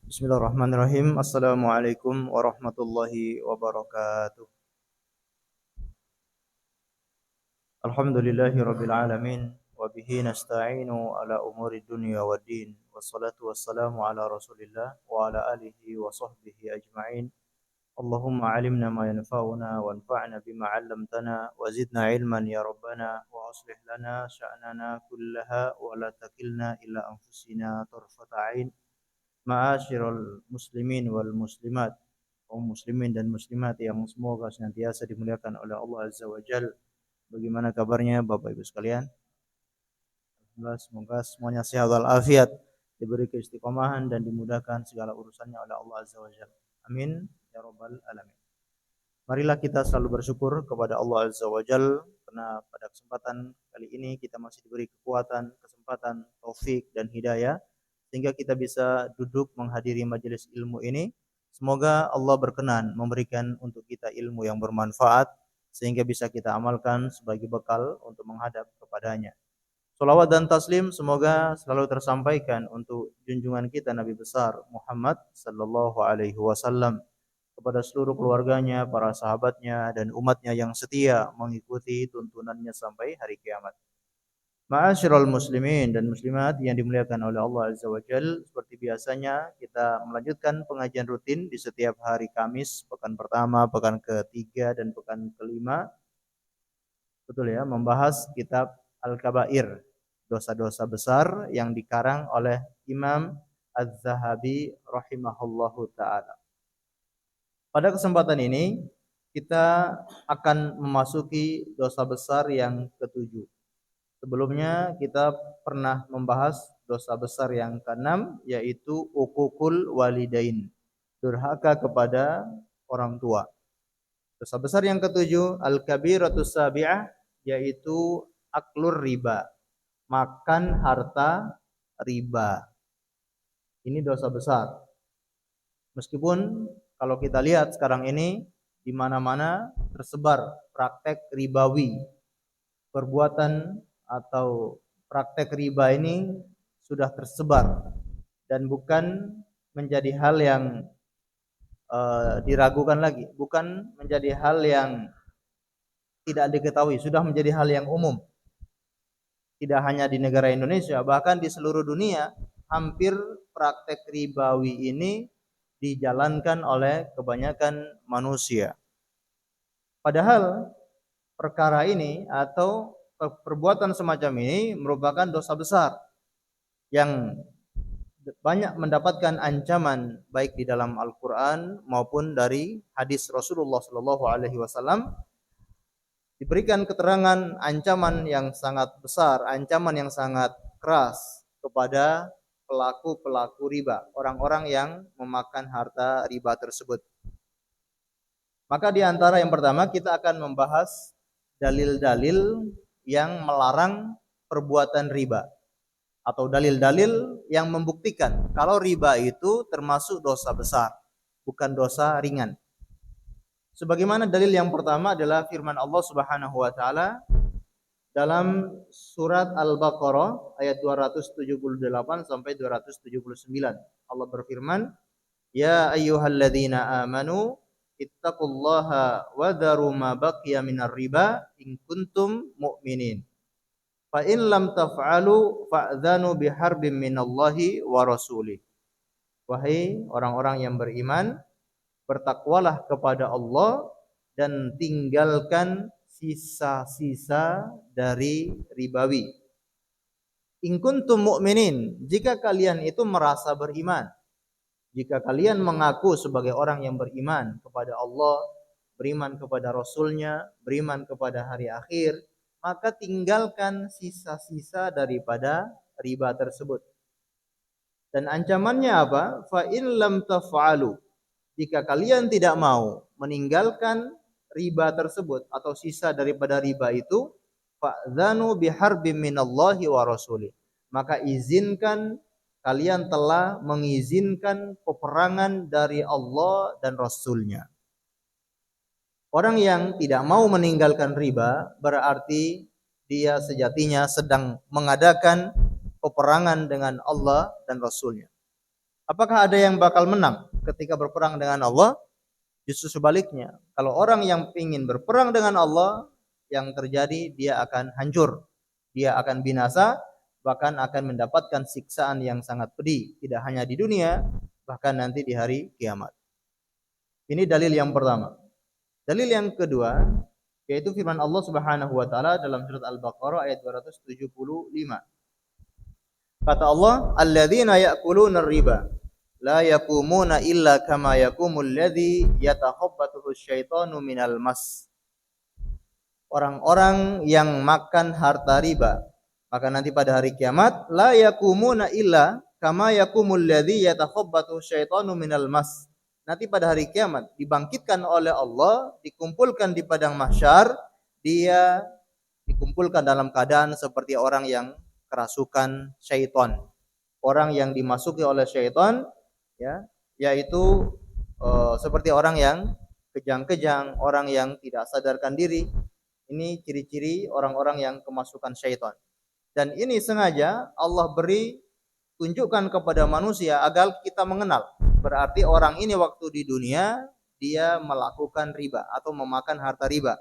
Bismillahirrahmanirrahim. Assalamualaikum warahmatullahi wabarakatuh. Alhamdulillahi rabbil alamin wa bihi nasta'inu ala umuri dunya waddin. Wassalatu wassalamu ala Rasulillah wa ala alihi wa sahbihi ajma'in. Allahumma 'allimna ma yanfa'una wanfa'na bima 'allamtana wa zidna 'ilman ya rabbana wa aslih lana sya'nana kullaha wa la takilna ila anfusina tarfata 'ain. Ma'asyiral muslimin wal muslimat, kaum muslimin dan muslimat yang semoga senantiasa dimuliakan oleh Allah Azza wa Jal. Bagaimana kabarnya Bapak Ibu sekalian? Alhamdulillah, semoga semuanya sehat walafiat, diberi keistiqomahan dan dimudahkan segala urusannya oleh Allah Azza wa Jal. Amin ya rabbal alamin. Marilah kita selalu bersyukur kepada Allah Azza wa Jal karena pada kesempatan kali ini kita masih diberi kekuatan, kesempatan, taufik dan hidayah sehingga kita bisa duduk menghadiri majelis ilmu ini. Semoga Allah berkenan memberikan untuk kita ilmu yang bermanfaat sehingga bisa kita amalkan sebagai bekal untuk menghadap kepadanya. Salawat dan taslim semoga selalu tersampaikan untuk junjungan kita Nabi besar Muhammad sallallahu alaihi wasallam, kepada seluruh keluarganya, para sahabatnya dan umatnya yang setia mengikuti tuntunannya sampai hari kiamat. Ma'asyiral muslimin dan muslimat yang dimuliakan oleh Allah Azza wa Jal, seperti biasanya kita melanjutkan pengajian rutin di setiap hari Kamis, pekan pertama, pekan ketiga dan pekan kelima. Betul ya, membahas kitab Al-Kabair, dosa-dosa besar yang dikarang oleh Imam Az-Zahabi rahimahullahu taala. Pada kesempatan ini kita akan memasuki dosa besar yang ketujuh. Sebelumnya kita pernah membahas dosa besar yang keenam, yaitu uququl walidain, durhaka kepada orang tua. Dosa besar yang ketujuh, al-kabiratus sabi'ah, yaitu aklur riba, makan harta riba. Ini dosa besar. Meskipun kalau kita lihat sekarang ini di mana-mana tersebar praktek ribawi, perbuatan atau praktek riba ini sudah tersebar dan bukan menjadi hal yang diragukan lagi, bukan menjadi hal yang tidak diketahui, sudah menjadi hal yang umum. Tidak hanya di negara Indonesia, bahkan di seluruh dunia hampir praktek ribawi ini dijalankan oleh kebanyakan manusia. Padahal perkara ini atau perbuatan semacam ini merupakan dosa besar yang banyak mendapatkan ancaman baik di dalam Al-Qur'an maupun dari hadis Rasulullah sallallahu alaihi wasallam. Diberikan keterangan ancaman yang sangat besar, ancaman yang sangat keras kepada pelaku-pelaku riba, orang-orang yang memakan harta riba tersebut. Maka di antara yang pertama kita akan membahas dalil-dalil yang melarang perbuatan riba atau dalil-dalil yang membuktikan kalau riba itu termasuk dosa besar, bukan dosa ringan. Sebagaimana dalil yang pertama adalah firman Allah Subhanahu wa taala dalam surat Al-Baqarah ayat 278 sampai 279. Allah berfirman, "Ya ayyuhalladzina amanu ittaqullaha wa dharu ma baqiya minar riba in kuntum mu'minin. Fa in lam taf'alu fa'dzanu biharbin minallahi wa rasulih." Wahai orang-orang yang beriman, bertakwalah kepada Allah dan tinggalkan sisa-sisa dari ribawi. In kuntum mu'minin, jika kalian itu merasa beriman, jika kalian mengaku sebagai orang yang beriman kepada Allah, beriman kepada Rasulnya, beriman kepada hari akhir, maka tinggalkan sisa-sisa daripada riba tersebut. Dan ancamannya apa? Fa in lam taf'alu, jika kalian tidak mau meninggalkan riba tersebut atau sisa daripada riba itu, fa'dzanu biharbin minallahi wa rasulih, maka izinkan, kalian telah mengizinkan peperangan dari Allah dan Rasulnya. Orang yang tidak mau meninggalkan riba berarti dia sejatinya sedang mengadakan peperangan dengan Allah dan Rasulnya. Apakah ada yang bakal menang ketika berperang dengan Allah? Justru sebaliknya. Kalau orang yang ingin berperang dengan Allah, yang terjadi dia akan hancur. Dia akan binasa, bahkan akan mendapatkan siksaan yang sangat pedih. Tidak hanya di dunia, bahkan nanti di hari kiamat. Ini dalil yang pertama. Dalil yang kedua, yaitu firman Allah Subhanahu wa taala dalam surat Al-Baqarah ayat 275. Kata Allah, "Alladzina ya'kuluna riba la yaqumuna illa kama yaqumul ladzi yatakhabbathu asyaitanu minal mas." Orang-orang yang makan harta riba, maka nanti pada hari kiamat la yaqumuna illa kama yaqumul ladzi yatakhabbathu asyaitanu minal mas. Nanti pada hari kiamat dibangkitkan oleh Allah, dikumpulkan di padang mahsyar, dia dikumpulkan dalam keadaan seperti orang yang kerasukan syaitan. Orang yang dimasuki oleh syaitan, ya, yaitu seperti orang yang kejang-kejang, orang yang tidak sadarkan diri. Ini ciri-ciri orang-orang yang kemasukan syaitan. Dan ini sengaja Allah beri tunjukkan kepada manusia agar kita mengenal. Berarti orang ini waktu di dunia dia melakukan riba atau memakan harta riba.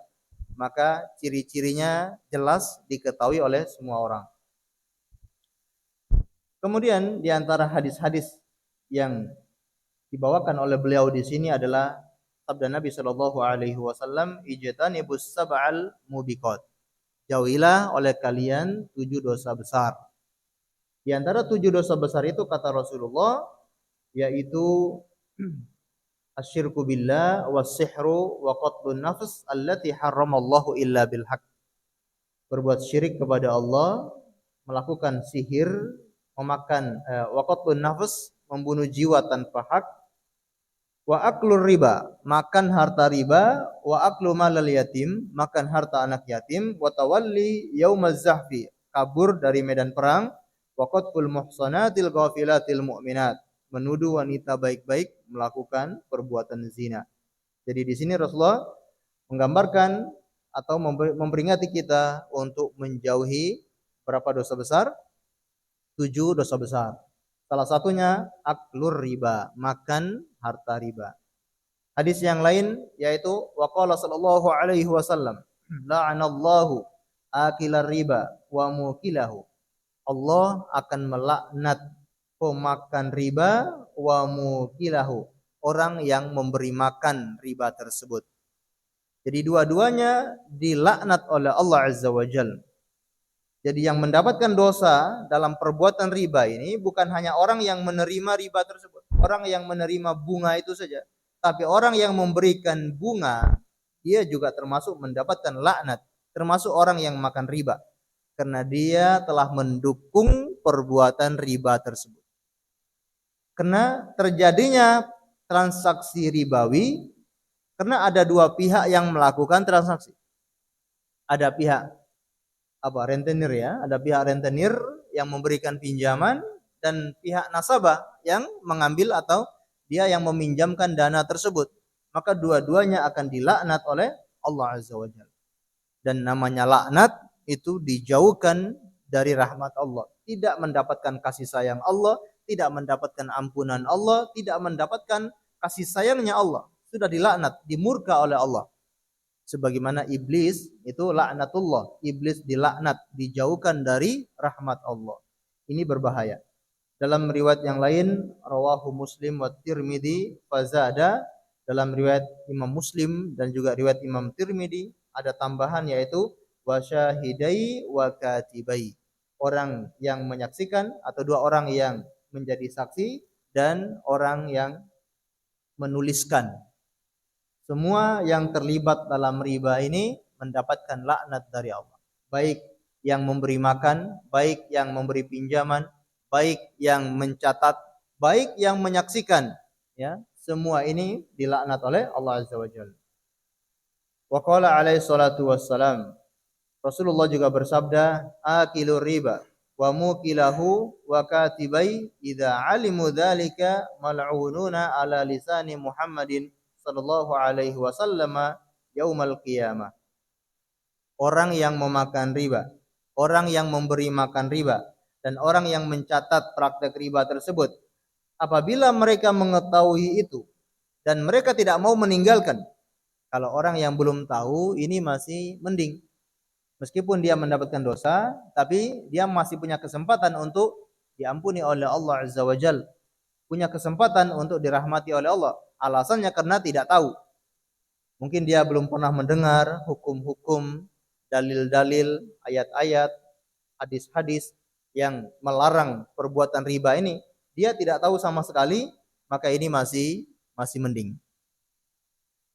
Maka ciri-cirinya jelas diketahui oleh semua orang. Kemudian di antara hadis-hadis yang dibawakan oleh beliau di sini adalah sabda Nabi Shallallahu Alaihi Wasallam, "Ijtanibus sab'al mubiqat." Jauhilah oleh kalian 7 dosa besar. Di antara 7 dosa besar itu kata Rasulullah, yaitu asyirku billah was-sihru wa qatlun nafs allati harramallahu illa bil haqq. Berbuat syirik kepada Allah, melakukan sihir, memakan wa qatlun nafs, membunuh jiwa tanpa hak, wa aklur riba, makan harta riba, wa aklu malal yatim, makan harta anak yatim, wa tawalli yaumaz zahfi, kabur dari medan perang, wa qatul muhsanatil ghafilatil mu'minat, menuduh wanita baik-baik melakukan perbuatan zina. Jadi di sini Rasulullah menggambarkan atau memperingati kita untuk menjauhi berapa dosa besar? 7 dosa besar. Salah satunya aklur riba, makan harta riba. Hadis yang lain yaitu waqala sallallahu alaihi wasallam, la'anallahu akilar riba wa mukilahu. Allah akan melaknat pemakan riba wa mukilahu, orang yang memberi makan riba tersebut. Jadi dua-duanya dilaknat oleh Allah Azza wa Jalla. Jadi yang mendapatkan dosa dalam perbuatan riba ini bukan hanya orang yang menerima riba tersebut, orang yang menerima bunga itu saja, tapi orang yang memberikan bunga dia juga termasuk mendapatkan laknat, termasuk orang yang makan riba karena dia telah mendukung perbuatan riba tersebut. Karena terjadinya transaksi ribawi karena ada 2 pihak yang melakukan transaksi. Ada pihak rentenir ya, ada pihak rentenir yang memberikan pinjaman dan pihak nasabah yang mengambil atau dia yang meminjamkan dana tersebut. Maka dua-duanya akan dilaknat oleh Allah Azza wa Jalla. Dan namanya laknat itu dijauhkan dari rahmat Allah, tidak mendapatkan kasih sayang Allah, tidak mendapatkan ampunan Allah, tidak mendapatkan kasih sayangnya Allah. Sudah dilaknat, dimurka oleh Allah. Sebagaimana iblis itu laknatullah, iblis dilaknat, dijauhkan dari rahmat Allah. Ini berbahaya. Dalam riwayat yang lain, rawahu Muslim wa Tirmidzi fazada, dalam riwayat Imam Muslim dan juga riwayat Imam Tirmidzi ada tambahan yaitu wasyahidai wa katibai, orang yang menyaksikan atau 2 orang yang menjadi saksi dan orang yang menuliskan. Semua yang terlibat dalam riba ini mendapatkan laknat dari Allah. Baik yang memberi makan, baik yang memberi pinjaman, baik yang mencatat, baik yang menyaksikan, ya, semua ini dilaknat oleh Allah Azza wa Jalla. Wa qala alaihi salatu wassalam, Rasulullah juga bersabda, akilur riba wa mukilahu wa katibai idza alimu dzalika mal'ununa ala lisani Muhammadin sallallahu alaihi wasallam yaumal qiyamah. Orang yang memakan riba, orang yang memberi makan riba, dan orang yang mencatat praktek riba tersebut, Apabila mereka mengetahui itu dan mereka tidak mau meninggalkan, kalau orang yang belum tahu ini masih mending. Meskipun dia mendapatkan dosa, tapi dia masih punya kesempatan untuk diampuni oleh Allah Azza wa Jal. Punya kesempatan untuk dirahmati oleh Allah. Alasannya karena tidak tahu. Mungkin dia belum pernah mendengar hukum-hukum, dalil-dalil, ayat-ayat, hadis-hadis yang melarang perbuatan riba ini. Dia tidak tahu sama sekali, maka ini masih mending.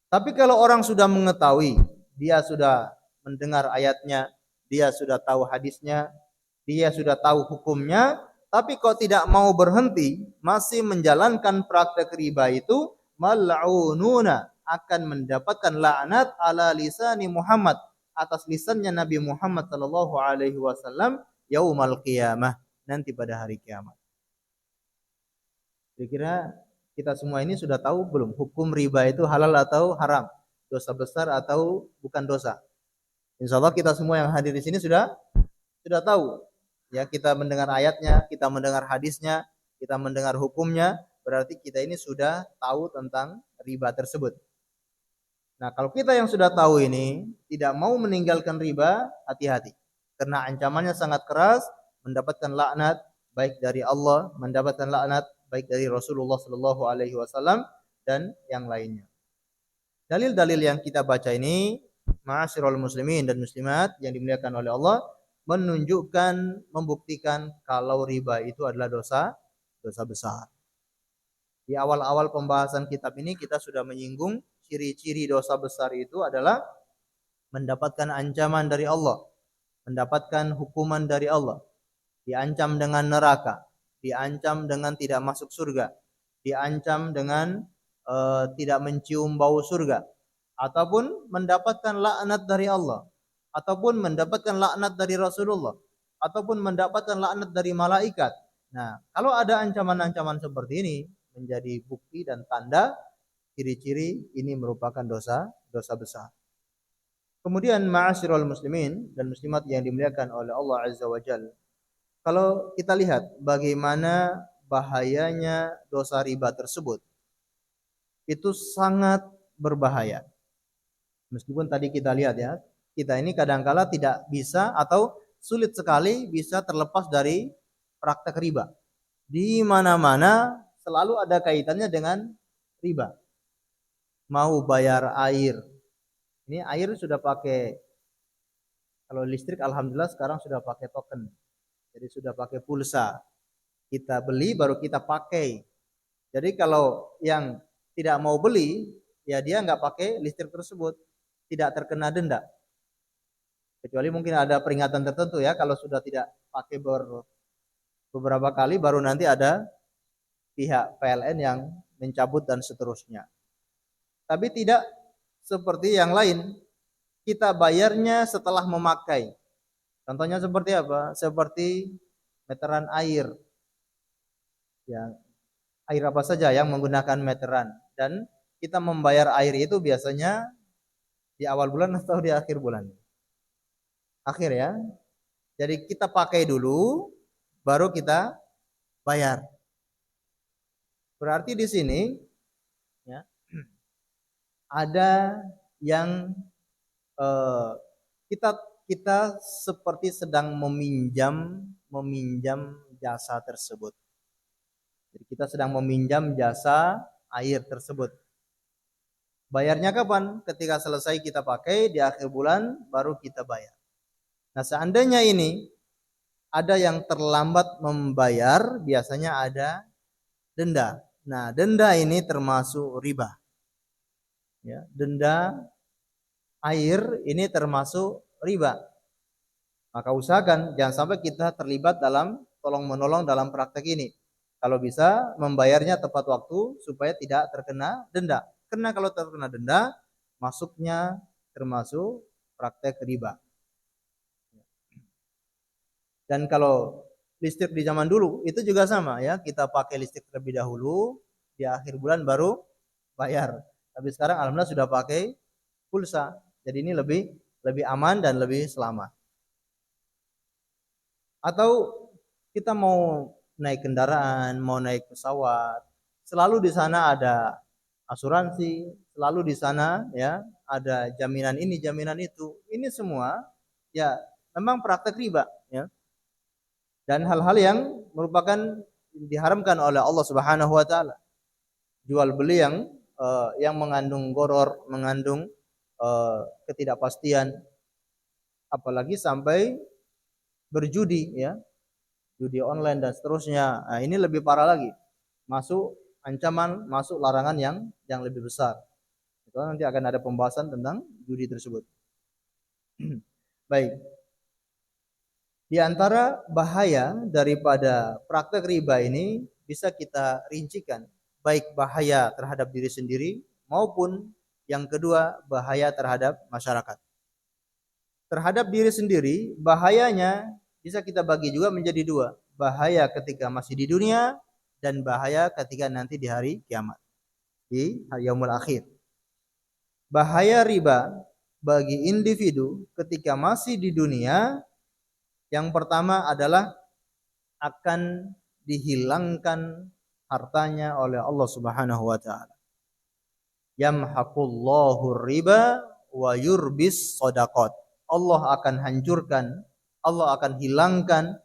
Tapi kalau orang sudah mengetahui, dia sudah mendengar ayatnya, dia sudah tahu hadisnya, dia sudah tahu hukumnya, tapi kok tidak mau berhenti, masih menjalankan praktek riba itu, mal'ununa, akan mendapatkan laknat ala lisani Muhammad, atas lisannya Nabi Muhammad sallallahu alaihi wasallam yaumal qiyamah, nanti pada hari kiamat. Kira-kira kita semua ini sudah tahu belum hukum riba itu halal atau haram, dosa besar atau bukan dosa? Insya Allah kita semua yang hadir di sini sudah tahu. Ya, kita mendengar ayatnya, kita mendengar hadisnya, kita mendengar hukumnya, berarti kita ini sudah tahu tentang riba tersebut. Nah, kalau kita yang sudah tahu ini tidak mau meninggalkan riba, hati-hati. Karena ancamannya sangat keras, mendapatkan laknat baik dari Allah, mendapatkan laknat baik dari Rasulullah sallallahu alaihi wasallam dan yang lainnya. Dalil-dalil yang kita baca ini, ma'asyiral muslimin dan muslimat yang dimuliakan oleh Allah, menunjukkan, membuktikan kalau riba itu adalah dosa besar. Di awal-awal pembahasan kitab ini kita sudah menyinggung ciri-ciri dosa besar itu adalah mendapatkan ancaman dari Allah, mendapatkan hukuman dari Allah, diancam dengan neraka, diancam dengan tidak masuk surga, diancam dengan tidak mencium bau surga, ataupun mendapatkan laknat dari Allah, ataupun mendapatkan laknat dari Rasulullah, ataupun mendapatkan laknat dari malaikat. Nah, kalau ada ancaman-ancaman seperti ini, menjadi bukti dan tanda ciri-ciri ini merupakan dosa besar. Kemudian ma'asyiral muslimin dan muslimat yang dimuliakan oleh Allah Azza wa Jalla, kalau kita lihat bagaimana bahayanya dosa riba tersebut, itu sangat berbahaya. Meskipun tadi kita lihat ya, kita ini kadangkala tidak bisa atau sulit sekali bisa terlepas dari praktek riba. Di mana-mana selalu ada kaitannya dengan riba. Mau bayar air, ini air sudah pakai, kalau listrik alhamdulillah sekarang sudah pakai token. Jadi sudah pakai pulsa. Kita beli baru kita pakai. Jadi kalau yang tidak mau beli, ya dia nggak pakai listrik tersebut, tidak terkena denda. Kecuali mungkin ada peringatan tertentu ya, kalau sudah tidak pakai beberapa kali baru nanti ada pihak PLN yang mencabut dan seterusnya. Tapi tidak seperti yang lain, kita bayarnya setelah memakai. Contohnya seperti apa? Seperti meteran air. Ya, air apa saja yang menggunakan meteran, dan kita membayar air itu biasanya di awal bulan atau di akhir bulan? Akhir ya. Jadi kita pakai dulu baru kita bayar. Berarti di sini ya, ada yang kita seperti sedang meminjam jasa tersebut. Jadi kita sedang meminjam jasa air tersebut. Bayarnya kapan? Ketika selesai kita pakai, di akhir bulan baru kita bayar. Nah, seandainya ini ada yang terlambat membayar, biasanya ada denda. Nah, denda ini termasuk riba. Ya, denda air ini termasuk riba. Maka usahakan jangan sampai kita terlibat dalam tolong-menolong dalam praktek ini. Kalau bisa membayarnya tepat waktu supaya tidak terkena denda. Karena kalau terkena denda, masuknya termasuk praktek riba. Dan kalau listrik di zaman dulu itu juga sama ya, kita pakai listrik terlebih dahulu, di akhir bulan baru bayar. Tapi sekarang alhamdulillah sudah pakai pulsa. Jadi ini lebih aman dan lebih selamat. Atau kita mau naik kendaraan, mau naik pesawat, selalu di sana ada asuransi, selalu di sana ya ada jaminan ini, jaminan itu. Ini semua ya memang praktek riba ya. Dan hal-hal yang merupakan diharamkan oleh Allah Subhanahu wa taala. Jual beli yang mengandung gharar, mengandung ketidakpastian, apalagi sampai berjudi ya, judi online dan seterusnya. Nah, ini lebih parah lagi. Masuk ancaman, masuk larangan yang lebih besar. Itu nanti akan ada pembahasan tentang judi tersebut. Baik. Di antara bahaya daripada praktek riba ini bisa kita rincikan, baik bahaya terhadap diri sendiri maupun yang kedua bahaya terhadap masyarakat. Terhadap diri sendiri bahayanya bisa kita bagi juga menjadi dua, bahaya ketika masih di dunia dan bahaya ketika nanti di hari kiamat, di hari yaumul akhir. Bahaya riba bagi individu ketika masih di dunia, yang pertama adalah akan dihilangkan hartanya oleh Allah Subhanahu wa taala. Yamhaqullahu riba wa yurbis shadaqat. Allah akan hancurkan, Allah akan hilangkan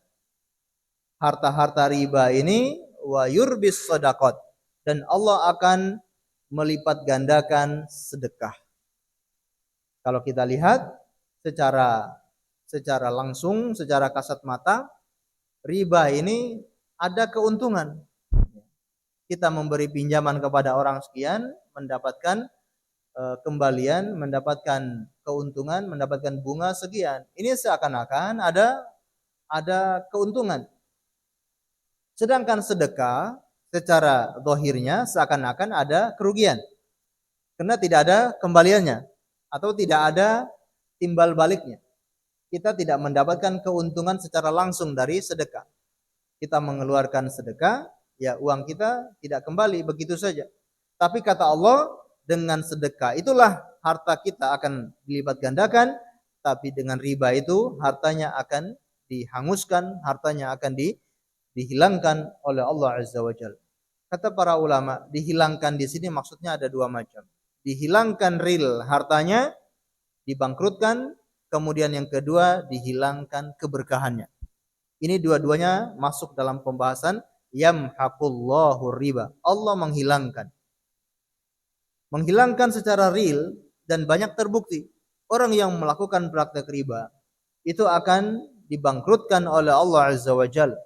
harta-harta riba ini, wa yurbis shadaqat, dan Allah akan melipat gandakan sedekah. Kalau kita lihat secara langsung, secara kasat mata, riba ini ada keuntungan. Kita memberi pinjaman kepada orang sekian, mendapatkan kembalian, mendapatkan keuntungan, mendapatkan bunga sekian. Ini seakan-akan ada keuntungan. Sedangkan sedekah secara zahirnya seakan-akan ada kerugian. Karena tidak ada kembaliannya atau tidak ada timbal baliknya. Kita tidak mendapatkan keuntungan secara langsung dari sedekah. Kita mengeluarkan sedekah, ya uang kita tidak kembali begitu saja. Tapi kata Allah, dengan sedekah itulah harta kita akan dilipat gandakan, tapi dengan riba itu hartanya akan dihanguskan, hartanya akan dihilangkan oleh Allah Azza wa Jalla. Kata para ulama, dihilangkan di sini maksudnya ada dua macam. Dihilangkan real hartanya, dibangkrutkan, kemudian yang kedua dihilangkan keberkahannya. Ini dua-duanya masuk dalam pembahasan yamhaqullahu riba. Allah menghilangkan. Menghilangkan secara real dan banyak terbukti. Orang yang melakukan praktek riba itu akan dibangkrutkan oleh Allah Azza wa Jalla.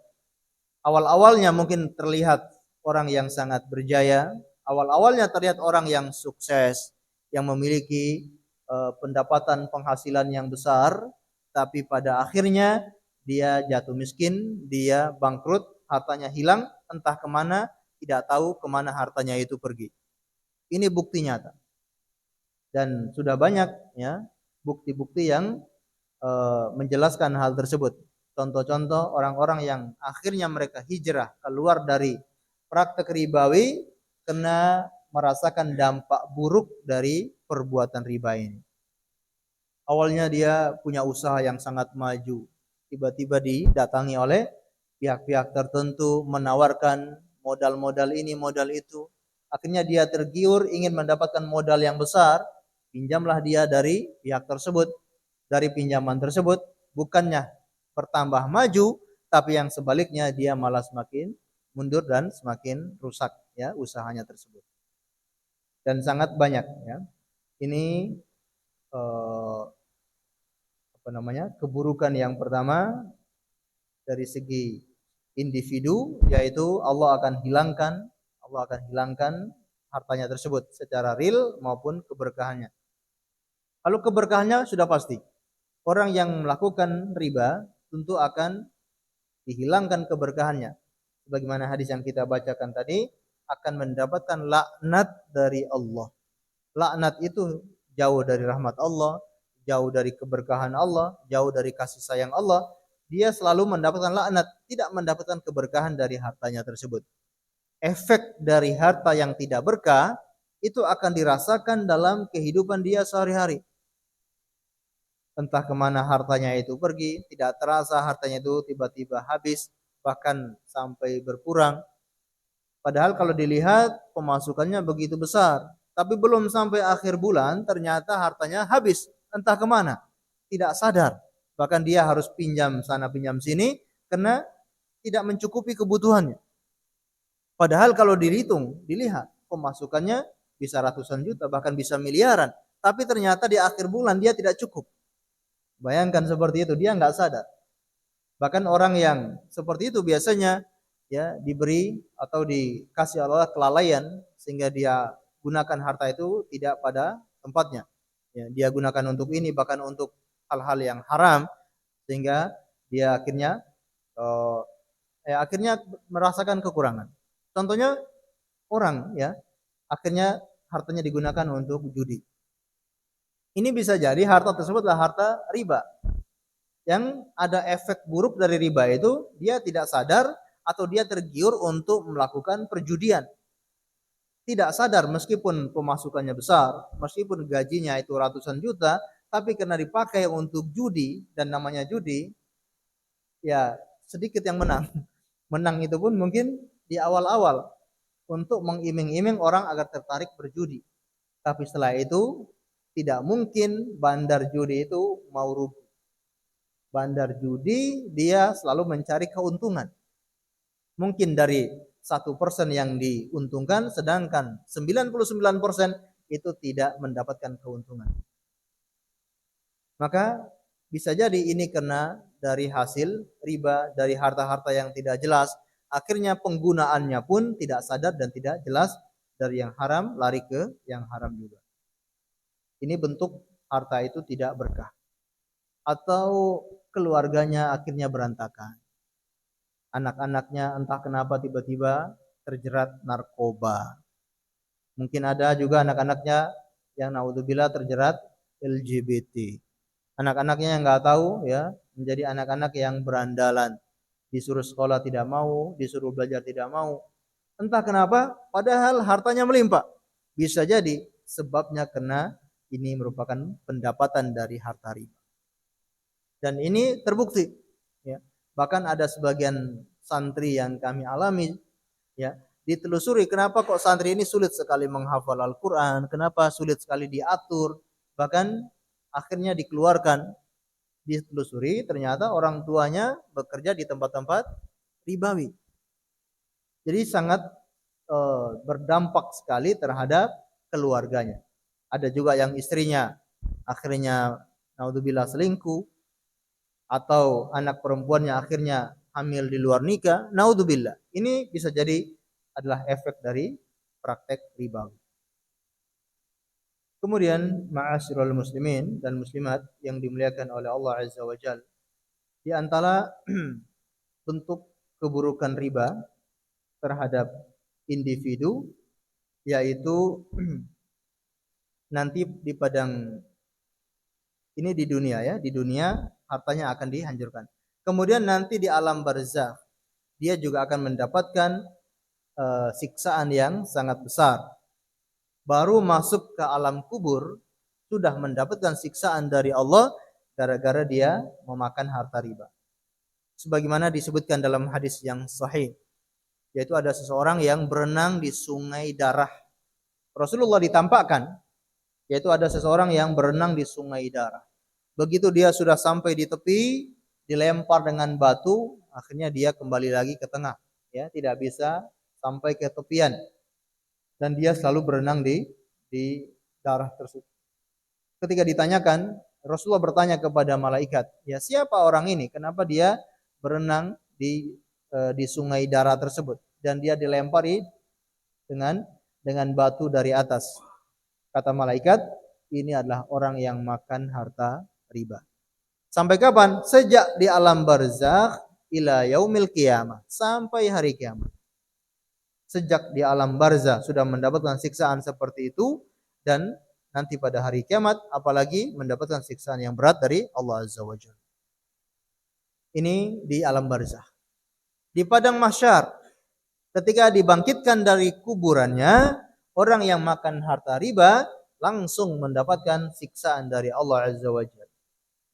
Awal-awalnya mungkin terlihat orang yang sangat berjaya, awal-awalnya terlihat orang yang sukses, yang memiliki pendapatan penghasilan yang besar, tapi pada akhirnya dia jatuh miskin, dia bangkrut, hartanya hilang, entah kemana, tidak tahu kemana hartanya itu pergi. Ini bukti nyata. Dan sudah banyak ya bukti-bukti yang menjelaskan hal tersebut. Contoh-contoh orang-orang yang akhirnya mereka hijrah keluar dari praktek ribawi karena merasakan dampak buruk dari perbuatan riba ini. Awalnya dia punya usaha yang sangat maju, tiba-tiba didatangi oleh pihak-pihak tertentu menawarkan modal-modal ini, modal itu. Akhirnya dia tergiur ingin mendapatkan modal yang besar, pinjamlah dia dari pihak tersebut. Dari pinjaman tersebut bukannya bertambah maju, tapi yang sebaliknya dia malah semakin mundur dan semakin rusak ya usahanya tersebut. Dan sangat banyak ya. Ini keburukan yang pertama dari segi individu, yaitu Allah akan hilangkan hartanya tersebut secara real maupun keberkahannya. Lalu keberkahannya sudah pasti. Orang yang melakukan riba tentu akan dihilangkan keberkahannya. Sebagaimana hadis yang kita bacakan tadi, akan mendapatkan laknat dari Allah. Laknat itu jauh dari rahmat Allah, jauh dari keberkahan Allah, jauh dari kasih sayang Allah. Dia selalu mendapatkan laknat, tidak mendapatkan keberkahan dari hartanya tersebut. Efek dari harta yang tidak berkah itu akan dirasakan dalam kehidupan dia sehari-hari. Entah kemana hartanya itu pergi, tidak terasa hartanya itu tiba-tiba habis, bahkan sampai berkurang. Padahal kalau dilihat pemasukannya begitu besar, tapi belum sampai akhir bulan ternyata hartanya habis, entah kemana, tidak sadar. Bahkan dia harus pinjam sana pinjam sini karena tidak mencukupi kebutuhannya. Padahal kalau dilihat pemasukannya bisa ratusan juta, bahkan bisa miliaran, tapi ternyata di akhir bulan dia tidak cukup. Bayangkan seperti itu, dia nggak sadar. Bahkan orang yang seperti itu biasanya ya diberi atau dikasih Allah kelalaian sehingga dia gunakan harta itu tidak pada tempatnya. Ya, dia gunakan untuk ini bahkan untuk hal-hal yang haram sehingga dia akhirnya merasakan kekurangan. Contohnya orang ya akhirnya hartanya digunakan untuk judi. Ini bisa jadi harta tersebut adalah harta riba. Yang ada efek buruk dari riba itu dia tidak sadar atau dia tergiur untuk melakukan perjudian. Tidak sadar meskipun pemasukannya besar, meskipun gajinya itu ratusan juta, tapi karena dipakai untuk judi dan namanya judi, ya sedikit yang menang. Menang itu pun mungkin di awal-awal untuk mengiming-iming orang agar tertarik berjudi. Tapi setelah itu tidak mungkin bandar judi itu mau rugi. Bandar judi dia selalu mencari keuntungan. Mungkin dari 1% yang diuntungkan, sedangkan 99% itu tidak mendapatkan keuntungan. Maka bisa jadi ini karena dari hasil riba, dari harta-harta yang tidak jelas, akhirnya penggunaannya pun tidak sadar dan tidak jelas, dari yang haram lari ke yang haram juga. Ini bentuk harta itu tidak berkah. Atau keluarganya akhirnya berantakan. Anak-anaknya entah kenapa tiba-tiba terjerat narkoba. Mungkin ada juga anak-anaknya yang naudzubillah terjerat LGBT. Anak-anaknya yang nggak tahu ya menjadi anak-anak yang berandalan. Disuruh sekolah tidak mau, disuruh belajar tidak mau. Entah kenapa, padahal hartanya melimpah. Bisa jadi sebabnya karena ini merupakan pendapatan dari harta riba. Dan ini terbukti. Ya. Bahkan ada sebagian santri yang kami alami, ya, ditelusuri kenapa kok santri ini sulit sekali menghafal Al-Quran, kenapa sulit sekali diatur, bahkan akhirnya dikeluarkan. Ditelusuri ternyata orang tuanya bekerja di tempat-tempat ribawi. Jadi sangat berdampak sekali terhadap keluarganya. Ada juga yang istrinya akhirnya naudzubillah selingkuh, atau anak perempuannya akhirnya hamil di luar nikah, naudzubillah. Ini bisa jadi adalah efek dari praktek riba. Kemudian ma'asyiral muslimin dan muslimat yang dimuliakan oleh Allah Azza wa Jalla, di antara bentuk keburukan riba terhadap individu yaitu nanti di padang ini di dunia ya, di dunia hartanya akan dihancurkan. Kemudian nanti di alam barzakh dia juga akan mendapatkan siksaan yang sangat besar. Baru masuk ke alam kubur sudah mendapatkan siksaan dari Allah gara-gara dia memakan harta riba. Sebagaimana disebutkan dalam hadis yang sahih, yaitu ada seseorang yang berenang di sungai darah. Rasulullah ditampakkan, yaitu ada seseorang yang berenang di sungai darah. Begitu dia sudah sampai di tepi, dilempar dengan batu, akhirnya dia kembali lagi ke tengah, ya, tidak bisa sampai ke tepian. Dan dia selalu berenang di darah tersebut. Ketika ditanyakan, Rasulullah bertanya kepada malaikat, ya siapa orang ini? Kenapa dia berenang di sungai darah tersebut? Dan dia dilempari dengan batu dari atas. Kata malaikat, ini adalah orang yang makan harta riba. Sampai kapan? Sejak di alam barzakh ila yaumil qiyamah, sampai hari kiamat. Sejak di alam barzakh sudah mendapatkan siksaan seperti itu, dan nanti pada hari kiamat apalagi mendapatkan siksaan yang berat dari Allah Azza wa Jalla. Ini di alam barzakh. Di padang mahsyar ketika dibangkitkan dari kuburannya, orang yang makan harta riba langsung mendapatkan siksaan dari Allah Azza wa Jalla.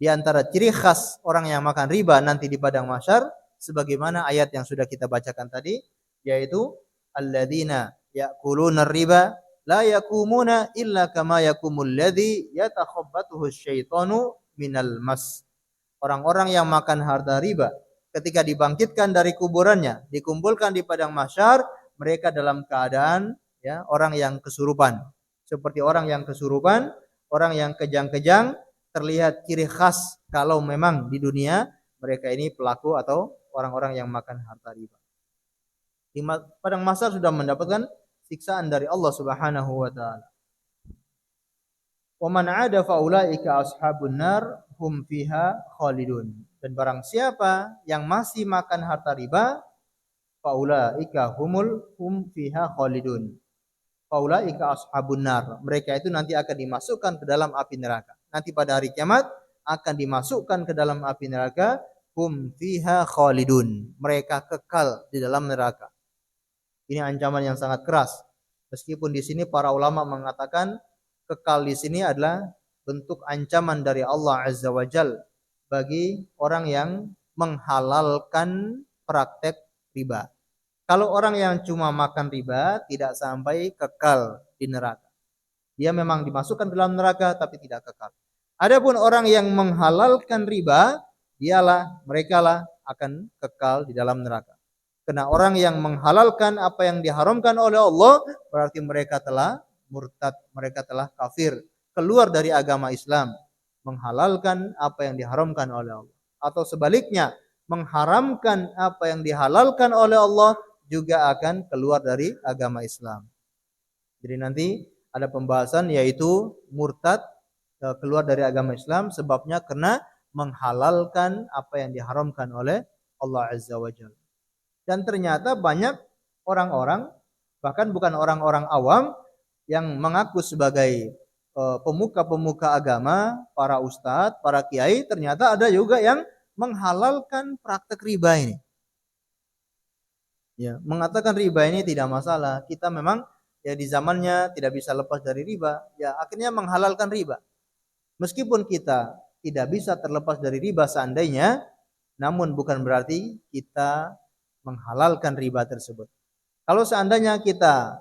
Di antara ciri khas orang yang makan riba nanti di padang mahsyar, sebagaimana ayat yang sudah kita bacakan tadi, yaitu alladzina ya'kuluna riba la yakumuna illa kama yakumul ladzi yatakhabbathu asyaitanu minal mas. Orang-orang yang makan harta riba ketika dibangkitkan dari kuburannya, dikumpulkan di padang mahsyar, mereka dalam keadaan ya orang yang kesurupan. Seperti orang yang kesurupan, orang yang kejang-kejang, terlihat ciri khas kalau memang di dunia mereka ini pelaku atau orang-orang yang makan harta riba. Di padang mahsyar sudah mendapatkan siksaan dari Allah Subhanahu wa taala. Wa man 'ada fa ulaika ashabun nar hum fiha khalidun. Dan barang siapa yang masih makan harta riba, fa ulaika hum fiha khalidun. Fa ulaika ashabun nar. Mereka itu nanti akan dimasukkan ke dalam api neraka. Nanti pada hari kiamat akan dimasukkan ke dalam api neraka, hum fiha khalidun. Mereka kekal di dalam neraka. Ini ancaman yang sangat keras. Meskipun di sini para ulama mengatakan kekal di sini adalah bentuk ancaman dari Allah Azza wa Jal bagi orang yang menghalalkan praktek riba. Kalau orang yang cuma makan riba tidak sampai kekal di neraka. Dia memang dimasukkan ke dalam neraka tapi tidak kekal. Adapun orang yang menghalalkan riba, merekalah akan kekal di dalam neraka. Karena orang yang menghalalkan apa yang diharamkan oleh Allah, berarti mereka telah murtad, mereka telah kafir, keluar dari agama Islam, menghalalkan apa yang diharamkan oleh Allah. Atau sebaliknya, mengharamkan apa yang dihalalkan oleh Allah juga akan keluar dari agama Islam. Jadi nanti ada pembahasan yaitu murtad keluar dari agama Islam sebabnya karena menghalalkan apa yang diharamkan oleh Allah Azza wa Jalla. Dan ternyata banyak orang-orang, bahkan bukan orang-orang awam, yang mengaku sebagai pemuka-pemuka agama, para ustadz, para kiai, ternyata ada juga yang menghalalkan praktek riba ini. Ya, mengatakan riba ini tidak masalah. Kita memang ya di zamannya tidak bisa lepas dari riba, ya akhirnya menghalalkan riba. Meskipun kita tidak bisa terlepas dari riba seandainya, namun bukan berarti kita menghalalkan riba tersebut. Kalau seandainya kita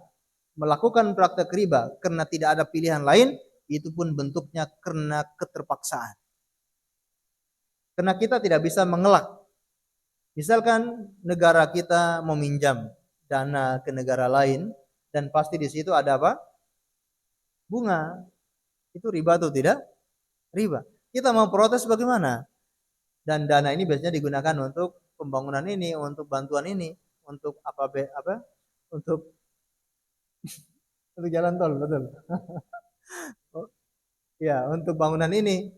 melakukan praktek riba karena tidak ada pilihan lain, itu pun bentuknya karena keterpaksaan. Karena kita tidak bisa mengelak. Misalkan negara kita meminjam dana ke negara lain dan pasti di situ ada apa? Bunga. Itu riba atau tidak? Riba. Kita mau protes bagaimana? Dan dana ini biasanya digunakan untuk pembangunan ini, untuk bantuan ini, untuk untuk jalan tol, betul. Ya, untuk bangunan ini.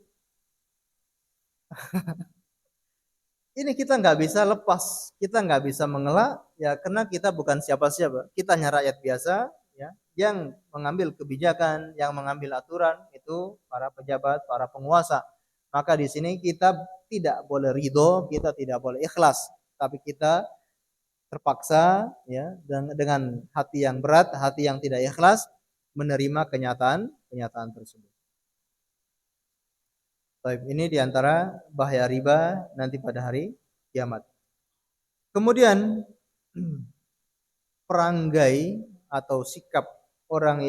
Ini kita nggak bisa lepas, kita nggak bisa mengelak, ya karena kita bukan siapa-siapa. Kita hanya rakyat biasa, ya, yang mengambil kebijakan, yang mengambil aturan itu para pejabat, para penguasa. Maka di sini kita tidak boleh ridho, kita tidak boleh ikhlas, tapi kita terpaksa ya dengan hati yang berat, hati yang tidak ikhlas menerima kenyataan tersebut. Baik, ini diantara bahaya riba nanti pada hari kiamat. Kemudian perangai atau sikap orang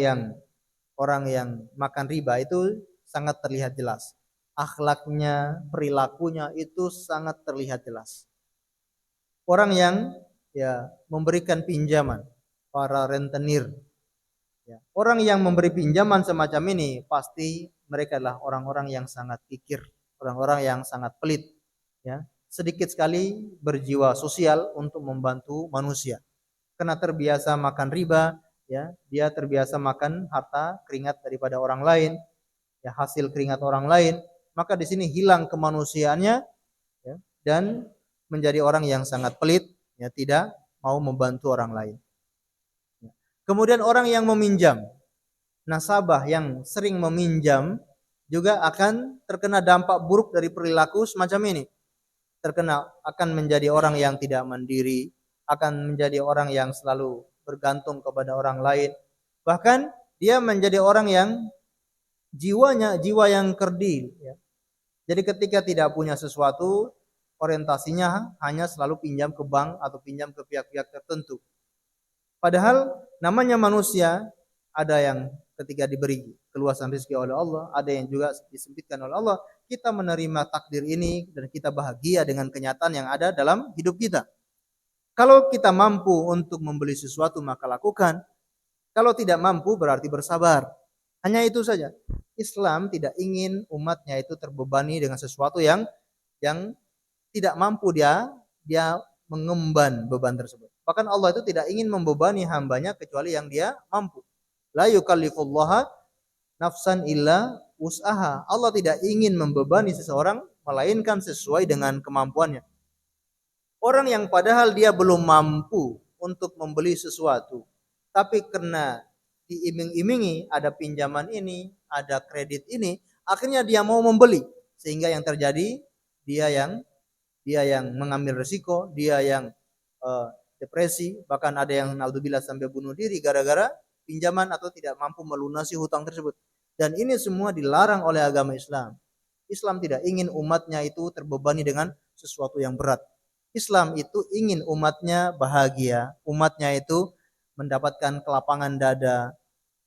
yang makan riba itu sangat terlihat jelas. Akhlaknya, perilakunya itu sangat terlihat jelas. Orang yang ya memberikan pinjaman, para rentenir. Ya, orang yang memberi pinjaman semacam ini pasti mereka adalah orang-orang yang sangat kikir, orang-orang yang sangat pelit. Ya, sedikit sekali berjiwa sosial untuk membantu manusia. Karena terbiasa makan riba, ya, dia terbiasa makan harta keringat daripada orang lain, ya hasil keringat orang lain. Maka di sini hilang kemanusiaannya, ya, dan menjadi orang yang sangat pelit, ya tidak mau membantu orang lain. Kemudian orang yang meminjam, nasabah yang sering meminjam juga akan terkena dampak buruk dari perilaku semacam ini. Akan menjadi orang yang tidak mandiri, akan menjadi orang yang selalu bergantung kepada orang lain. Bahkan dia menjadi orang yang jiwa yang kerdil. Ya. Jadi ketika tidak punya sesuatu, orientasinya hanya selalu pinjam ke bank atau pinjam ke pihak-pihak tertentu. Padahal namanya manusia, ada yang ketika diberi keluasan rezeki oleh Allah, ada yang juga disempitkan oleh Allah. Kita menerima takdir ini dan kita bahagia dengan kenyataan yang ada dalam hidup kita. Kalau kita mampu untuk membeli sesuatu maka lakukan. Kalau tidak mampu berarti bersabar. Hanya itu saja. Islam tidak ingin umatnya itu terbebani dengan sesuatu yang tidak mampu dia mengemban beban tersebut. Bahkan Allah itu tidak ingin membebani hambanya kecuali yang dia mampu. La yukallifullaha nafsan illa wus'aha. Allah tidak ingin membebani seseorang melainkan sesuai dengan kemampuannya. Orang yang padahal dia belum mampu untuk membeli sesuatu, tapi karena diiming-imingi ada pinjaman ini, ada kredit ini, akhirnya dia mau membeli, sehingga yang terjadi dia yang mengambil risiko, dia yang depresi, bahkan ada yang naudzubillah sampai bunuh diri gara-gara pinjaman atau tidak mampu melunasi hutang tersebut. Dan ini semua dilarang oleh agama Islam. Islam tidak ingin umatnya itu terbebani dengan sesuatu yang berat. Islam itu ingin umatnya bahagia, umatnya itu mendapatkan kelapangan dada,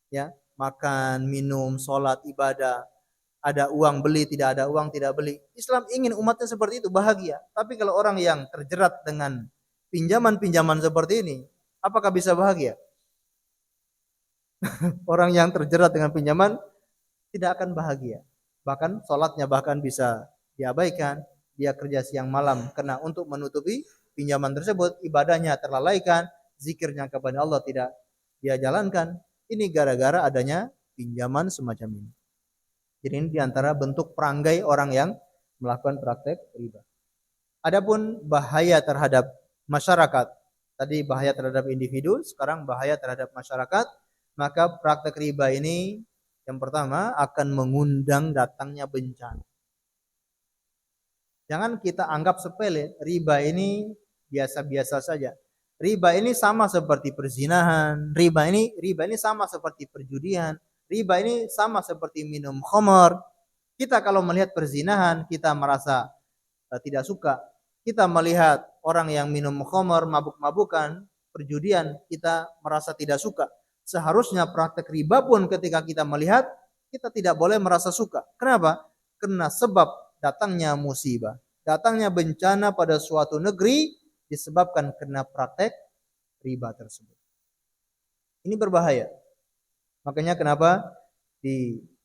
ya, makan, minum, sholat, ibadah, ada uang beli, tidak ada uang tidak beli. Islam ingin umatnya seperti itu, bahagia. Tapi kalau orang yang terjerat dengan pinjaman-pinjaman seperti ini, apakah bisa bahagia? Orang yang terjerat dengan pinjaman tidak akan bahagia. Bahkan sholatnya bahkan bisa diabaikan. Dia kerja siang malam karena untuk menutupi pinjaman tersebut, ibadahnya terlalaikan, zikirnya kepada Allah tidak dia jalankan. Ini gara-gara adanya pinjaman semacam ini. Jadi ini diantara bentuk perangai orang yang melakukan praktek riba. Adapun bahaya terhadap masyarakat, tadi bahaya terhadap individu, sekarang bahaya terhadap masyarakat, maka praktek riba ini yang pertama akan mengundang datangnya bencana. Jangan kita anggap sepele, riba ini biasa-biasa saja. Riba ini sama seperti perzinahan, riba ini sama seperti perjudian, riba ini sama seperti minum khamar. Kita kalau melihat perzinahan, kita merasa tidak suka. Kita melihat orang yang minum khamar, mabuk-mabukan, perjudian, kita merasa tidak suka. Seharusnya praktek riba pun ketika kita melihat, kita tidak boleh merasa suka. Kenapa? Karena sebab datangnya musibah, datangnya bencana pada suatu negeri disebabkan karena praktek riba tersebut. Ini berbahaya. Makanya kenapa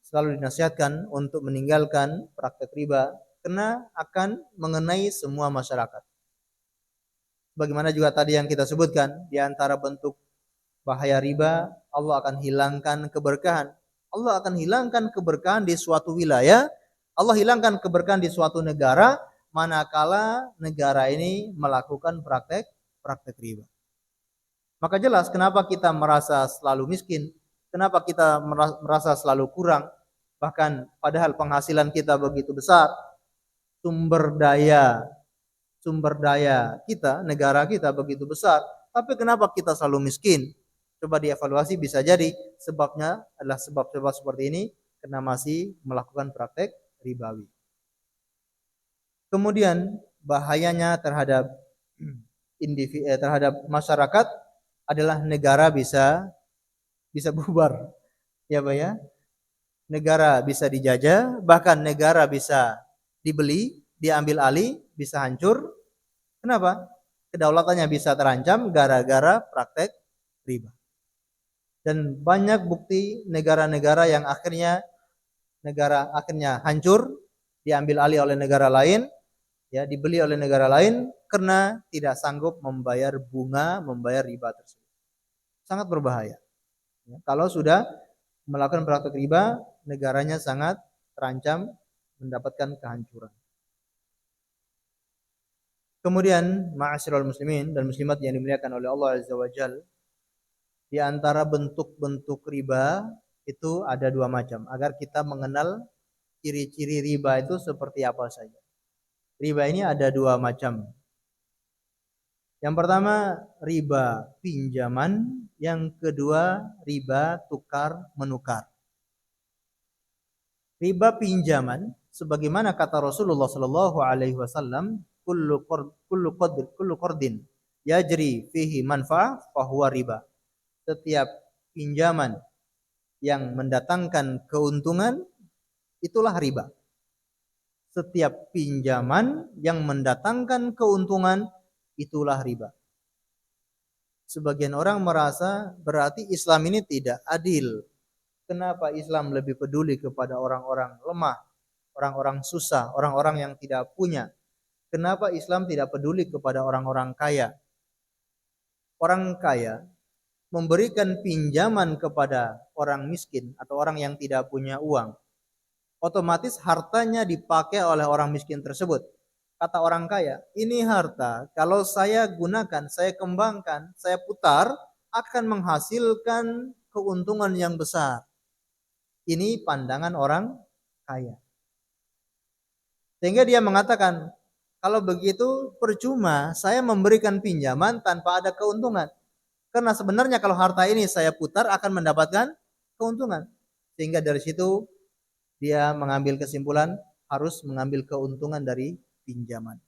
selalu dinasihatkan untuk meninggalkan praktek riba, karena akan mengenai semua masyarakat. Bagaimana juga tadi yang kita sebutkan, di antara bentuk bahaya riba, Allah akan hilangkan keberkahan. Allah akan hilangkan keberkahan di suatu wilayah, Allah hilangkan keberkahan di suatu negara, manakala negara ini melakukan praktek riba. Maka jelas kenapa kita merasa selalu miskin, kenapa kita merasa selalu kurang, bahkan padahal penghasilan kita begitu besar, sumber daya kita, negara kita begitu besar, tapi kenapa kita selalu miskin? Coba dievaluasi, bisa jadi sebabnya adalah sebab-sebab seperti ini karena masih melakukan praktek ribawi. Kemudian bahayanya terhadap terhadap masyarakat adalah negara bisa bubar. Ya, Pak ya. Negara bisa dijajah, bahkan negara bisa dibeli, diambil alih, bisa hancur. Kenapa? Kedaulatannya bisa terancam gara-gara praktek riba. Dan banyak bukti negara-negara yang akhirnya hancur, diambil alih oleh negara lain, ya, dibeli oleh negara lain karena tidak sanggup membayar bunga, membayar riba tersebut. Sangat berbahaya. Ya, kalau sudah melakukan praktek riba, negaranya sangat terancam mendapatkan kehancuran. Kemudian, ma'asyiral muslimin dan muslimat yang dimuliakan oleh Allah Azza wa Jalla, di antara bentuk-bentuk riba itu ada dua macam, agar kita mengenal ciri-ciri riba itu seperti apa saja. Riba ini ada dua macam. Yang pertama riba pinjaman, yang kedua riba tukar menukar. Riba pinjaman, sebagaimana kata Rasulullah Shallallahu Alaihi Wasallam, kullu qardin yajri fihi manfa'ah fahuwa riba. Setiap pinjaman yang mendatangkan keuntungan itulah riba. Setiap pinjaman yang mendatangkan keuntungan itulah riba. Sebagian orang merasa berarti Islam ini tidak adil. Kenapa Islam lebih peduli kepada orang-orang lemah, orang-orang susah, orang-orang yang tidak punya? Kenapa Islam tidak peduli kepada orang-orang kaya? Orang kaya memberikan pinjaman kepada orang miskin atau orang yang tidak punya uang, otomatis hartanya dipakai oleh orang miskin tersebut. Kata orang kaya, ini harta kalau saya gunakan, saya kembangkan, saya putar, akan menghasilkan keuntungan yang besar. Ini pandangan orang kaya. Sehingga dia mengatakan, kalau begitu percuma saya memberikan pinjaman tanpa ada keuntungan. Karena sebenarnya kalau harta ini saya putar akan mendapatkan keuntungan. Sehingga dari situ dia mengambil kesimpulan harus mengambil keuntungan dari pinjaman.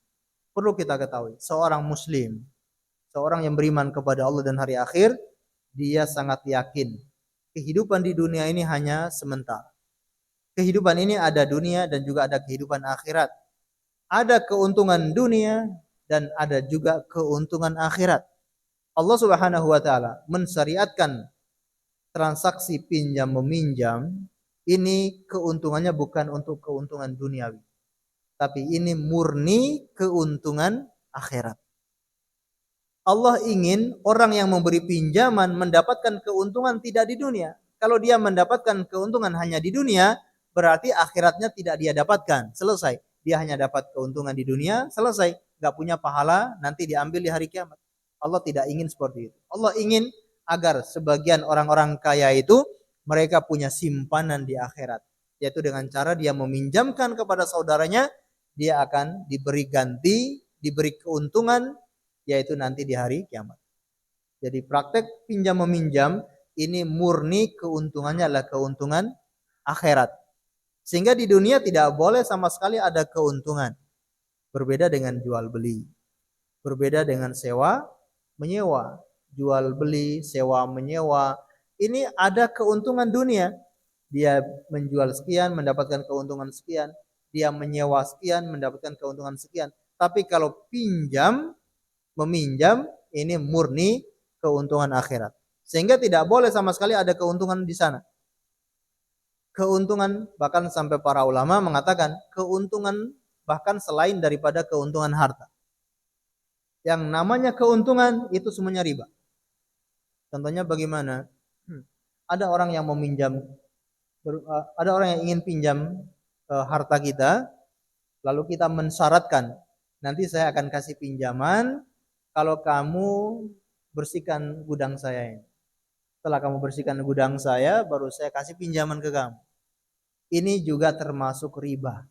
Perlu kita ketahui, seorang muslim, seorang yang beriman kepada Allah dan hari akhir, dia sangat yakin kehidupan di dunia ini hanya sementara. Kehidupan ini ada dunia dan juga ada kehidupan akhirat. Ada keuntungan dunia dan ada juga keuntungan akhirat. Allah Subhanahu wa taala mensyariatkan transaksi pinjam meminjam, ini keuntungannya bukan untuk keuntungan duniawi, tapi ini murni keuntungan akhirat. Allah ingin orang yang memberi pinjaman mendapatkan keuntungan tidak di dunia. Kalau dia mendapatkan keuntungan hanya di dunia, berarti akhiratnya tidak dia dapatkan. Selesai. Dia hanya dapat keuntungan di dunia, selesai. Gak punya pahala, nanti diambil di hari kiamat. Allah tidak ingin seperti itu. Allah ingin agar sebagian orang-orang kaya itu mereka punya simpanan di akhirat. Yaitu dengan cara dia meminjamkan kepada saudaranya, dia akan diberi ganti, diberi keuntungan, yaitu nanti di hari kiamat. Jadi praktek pinjam meminjam ini murni keuntungannya adalah keuntungan akhirat. Sehingga di dunia tidak boleh sama sekali ada keuntungan. Berbeda dengan jual beli. Berbeda dengan sewa menyewa. Jual beli, sewa menyewa. Ini ada keuntungan dunia. Dia menjual sekian mendapatkan keuntungan sekian. Dia menyewa sekian mendapatkan keuntungan sekian. Tapi kalau pinjam meminjam ini murni keuntungan akhirat. Sehingga tidak boleh sama sekali ada keuntungan di sana. Keuntungan bahkan sampai para ulama mengatakan keuntungan bahkan selain daripada keuntungan harta. Yang namanya keuntungan itu semuanya riba. Contohnya bagaimana? Ada orang yang meminjam, ada orang yang ingin pinjam harta kita, lalu kita mensyaratkan nanti saya akan kasih pinjaman kalau kamu bersihkan gudang saya ini. Setelah kamu bersihkan gudang saya, baru saya kasih pinjaman ke kamu. Ini juga termasuk riba.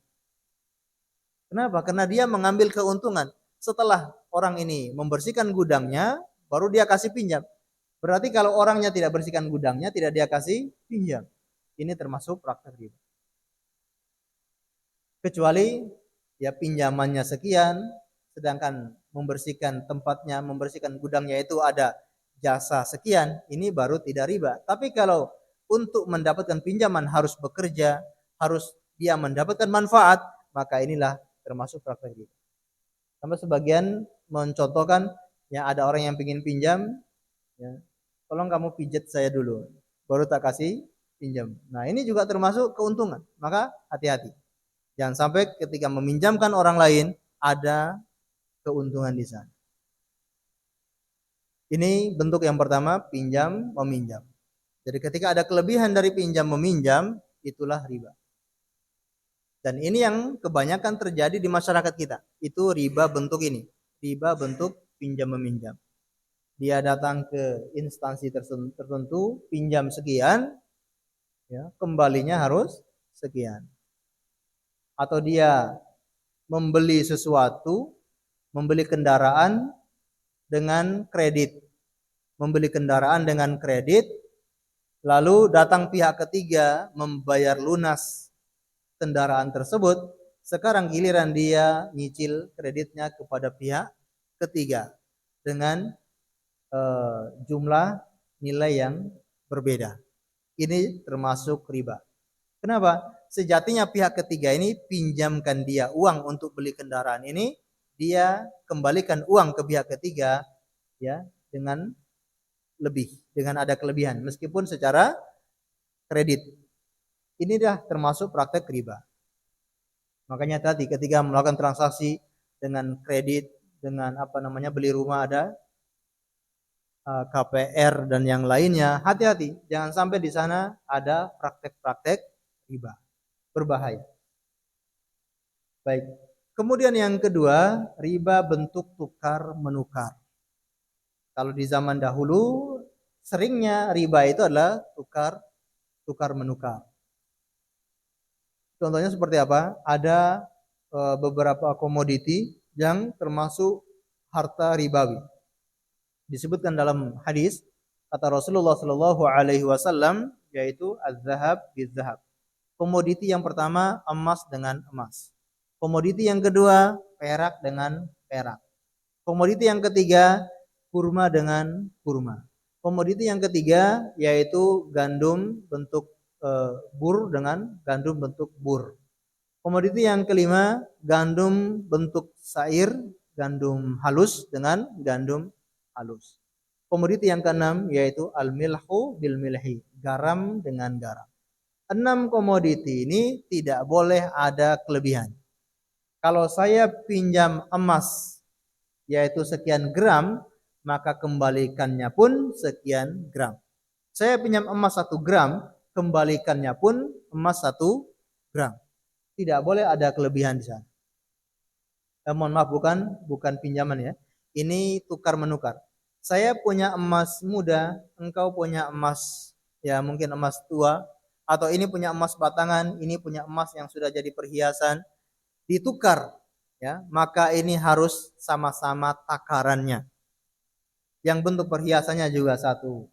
Kenapa? Karena dia mengambil keuntungan. Setelah orang ini membersihkan gudangnya, baru dia kasih pinjam. Berarti kalau orangnya tidak bersihkan gudangnya, tidak dia kasih pinjam. Ini termasuk praktek riba. Kecuali ya pinjamannya sekian, sedangkan membersihkan tempatnya, membersihkan gudangnya itu ada jasa sekian, ini baru tidak riba. Tapi kalau untuk mendapatkan pinjaman harus bekerja, harus dia mendapatkan manfaat, maka inilah termasuk praktek riba. Sampai sebagian mencontohkan, ya ada orang yang ingin pinjam, ya, tolong kamu pijet saya dulu, baru tak kasih pinjam. Nah ini juga termasuk keuntungan, maka hati-hati. Jangan sampai ketika meminjamkan orang lain ada keuntungan di sana. Ini bentuk yang pertama, pinjam meminjam. Jadi ketika ada kelebihan dari pinjam meminjam, itulah riba. Dan ini yang kebanyakan terjadi di masyarakat kita. Itu riba bentuk ini. Riba bentuk pinjam meminjam. Dia datang ke instansi tertentu, pinjam sekian, ya, kembalinya harus sekian. Atau dia membeli sesuatu, membeli kendaraan dengan kredit. Membeli kendaraan dengan kredit, lalu datang pihak ketiga membayar lunas kendaraan tersebut, Sekarang giliran dia nyicil kreditnya kepada pihak ketiga dengan jumlah nilai yang berbeda. Ini termasuk riba. Kenapa? Sejatinya pihak ketiga ini pinjamkan dia uang untuk beli kendaraan ini, dia kembalikan uang ke pihak ketiga ya dengan dengan ada kelebihan meskipun secara kredit. Ini dah termasuk praktek riba. Makanya tadi ketika melakukan transaksi dengan kredit, dengan beli rumah ada KPR dan yang lainnya, hati-hati jangan sampai di sana ada praktek-praktek riba, berbahaya. Baik. Kemudian yang kedua, riba bentuk tukar menukar. Kalau di zaman dahulu seringnya riba itu adalah tukar menukar. Contohnya seperti apa? Ada beberapa komoditi yang termasuk harta ribawi. Disebutkan dalam hadis kata Rasulullah Shallallahu Alaihi Wasallam yaitu az-zahab biz-zahab. Komoditi yang pertama emas dengan emas. Komoditi yang kedua perak dengan perak. Komoditi yang ketiga kurma dengan kurma. Komoditi yang ketiga yaitu gandum bentuk bur dengan gandum bentuk bur. Komoditi yang kelima gandum bentuk sair, gandum halus dengan gandum halus. Komoditi yang keenam yaitu al-milhu bil milhi, garam dengan garam. 6 komoditi ini tidak boleh ada kelebihan. Kalau saya pinjam emas yaitu sekian gram, maka kembalikannya pun sekian gram. Saya pinjam emas 1 gram, kembalikannya pun emas 1 gram. Tidak boleh ada kelebihan di sana. Mohon maaf, bukan pinjaman ya. Ini tukar menukar. Saya punya emas muda, engkau punya emas ya mungkin emas tua, atau ini punya emas batangan, ini punya emas yang sudah jadi perhiasan, ditukar ya, maka ini harus sama-sama takarannya. Yang bentuk perhiasannya juga 1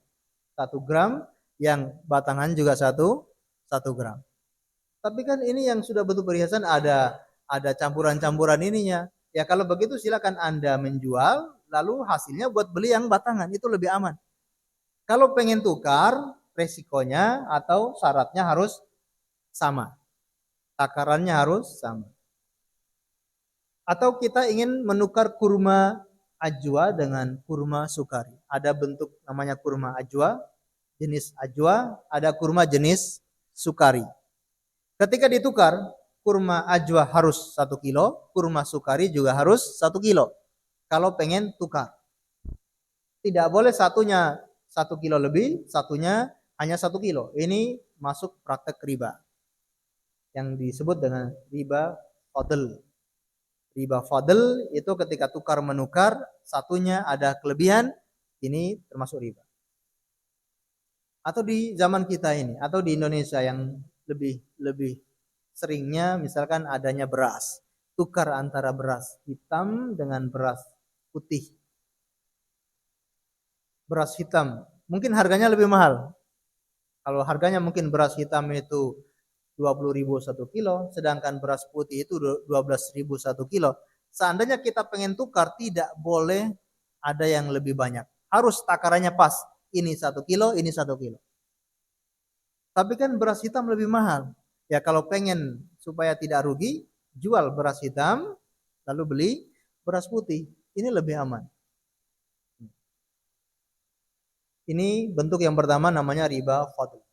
gram, yang batangan juga 1 gram. Tapi kan ini yang sudah bentuk perhiasan ada campuran-campuran ininya. Ya kalau begitu silakan Anda menjual, lalu hasilnya buat beli yang batangan, itu lebih aman. Kalau pengen tukar, resikonya atau syaratnya harus sama. Takarannya harus sama. Atau kita ingin menukar kurma ajwa dengan kurma sukari. Ada bentuk namanya kurma ajwa, jenis ajwa, ada kurma jenis sukari. Ketika ditukar, kurma ajwa harus 1 kilo, kurma sukari juga harus 1 kilo. Kalau pengen tukar. Tidak boleh satunya 1 kilo lebih, satunya hanya 1 kilo. Ini masuk praktek riba. Yang disebut dengan riba fadl. Riba fadl itu ketika tukar menukar, satunya ada kelebihan, ini termasuk riba. Atau di zaman kita ini, atau di Indonesia yang lebih seringnya misalkan adanya beras, tukar antara beras hitam dengan beras putih. Beras hitam mungkin harganya lebih mahal. Kalau harganya mungkin beras hitam itu 20.000 1 kilo, sedangkan beras putih itu 12.000 1 kilo. Seandainya kita pengen tukar, tidak boleh ada yang lebih banyak. Harus takarannya pas. Ini 1 kilo, ini 1 kilo. Tapi kan beras hitam lebih mahal. Ya kalau pengen supaya tidak rugi, jual beras hitam, lalu beli beras putih. Ini lebih aman. Ini bentuk yang pertama namanya riba fadl.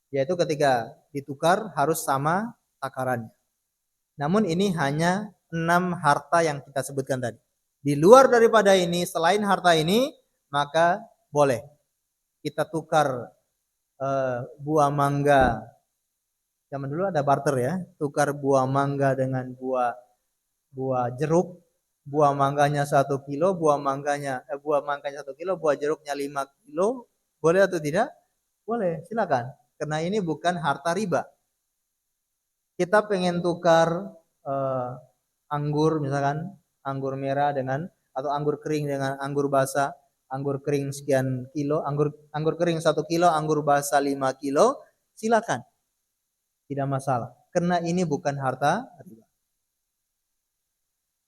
Yaitu ketika ditukar harus sama takarannya. Namun ini hanya 6 harta yang kita sebutkan tadi. Di luar daripada ini, selain harta ini, maka boleh kita tukar buah mangga. Zaman dulu ada barter ya, tukar buah mangga dengan buah jeruk. Buah mangganya 1 kilo, buah mangganya 1 kilo, buah jeruknya 5 kilo. Boleh atau tidak? Boleh, silakan. Karena ini bukan harta riba. Kita pengen tukar anggur misalkan, anggur merah dengan atau anggur kering dengan anggur basah, anggur kering sekian kilo, anggur kering 1 kilo, anggur basah 5 kilo, silakan. Tidak masalah. Karena ini bukan harta riba.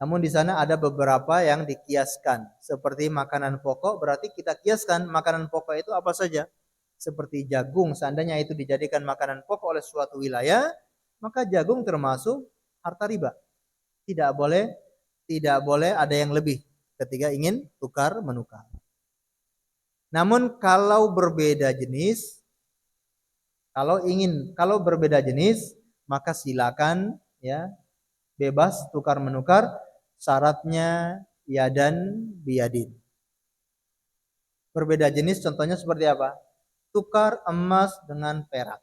Namun di sana ada beberapa yang dikiaskan. Seperti makanan pokok, berarti kita kiaskan makanan pokok itu apa saja. Seperti jagung, seandainya itu dijadikan makanan pokok oleh suatu wilayah, maka jagung termasuk harta riba. Tidak boleh, tidak boleh ada yang lebih ketika ingin tukar menukar. Namun kalau berbeda jenis, kalau berbeda jenis, maka silakan ya bebas tukar menukar, syaratnya yadan biyadin. Berbeda jenis contohnya seperti apa? Tukar emas dengan perak.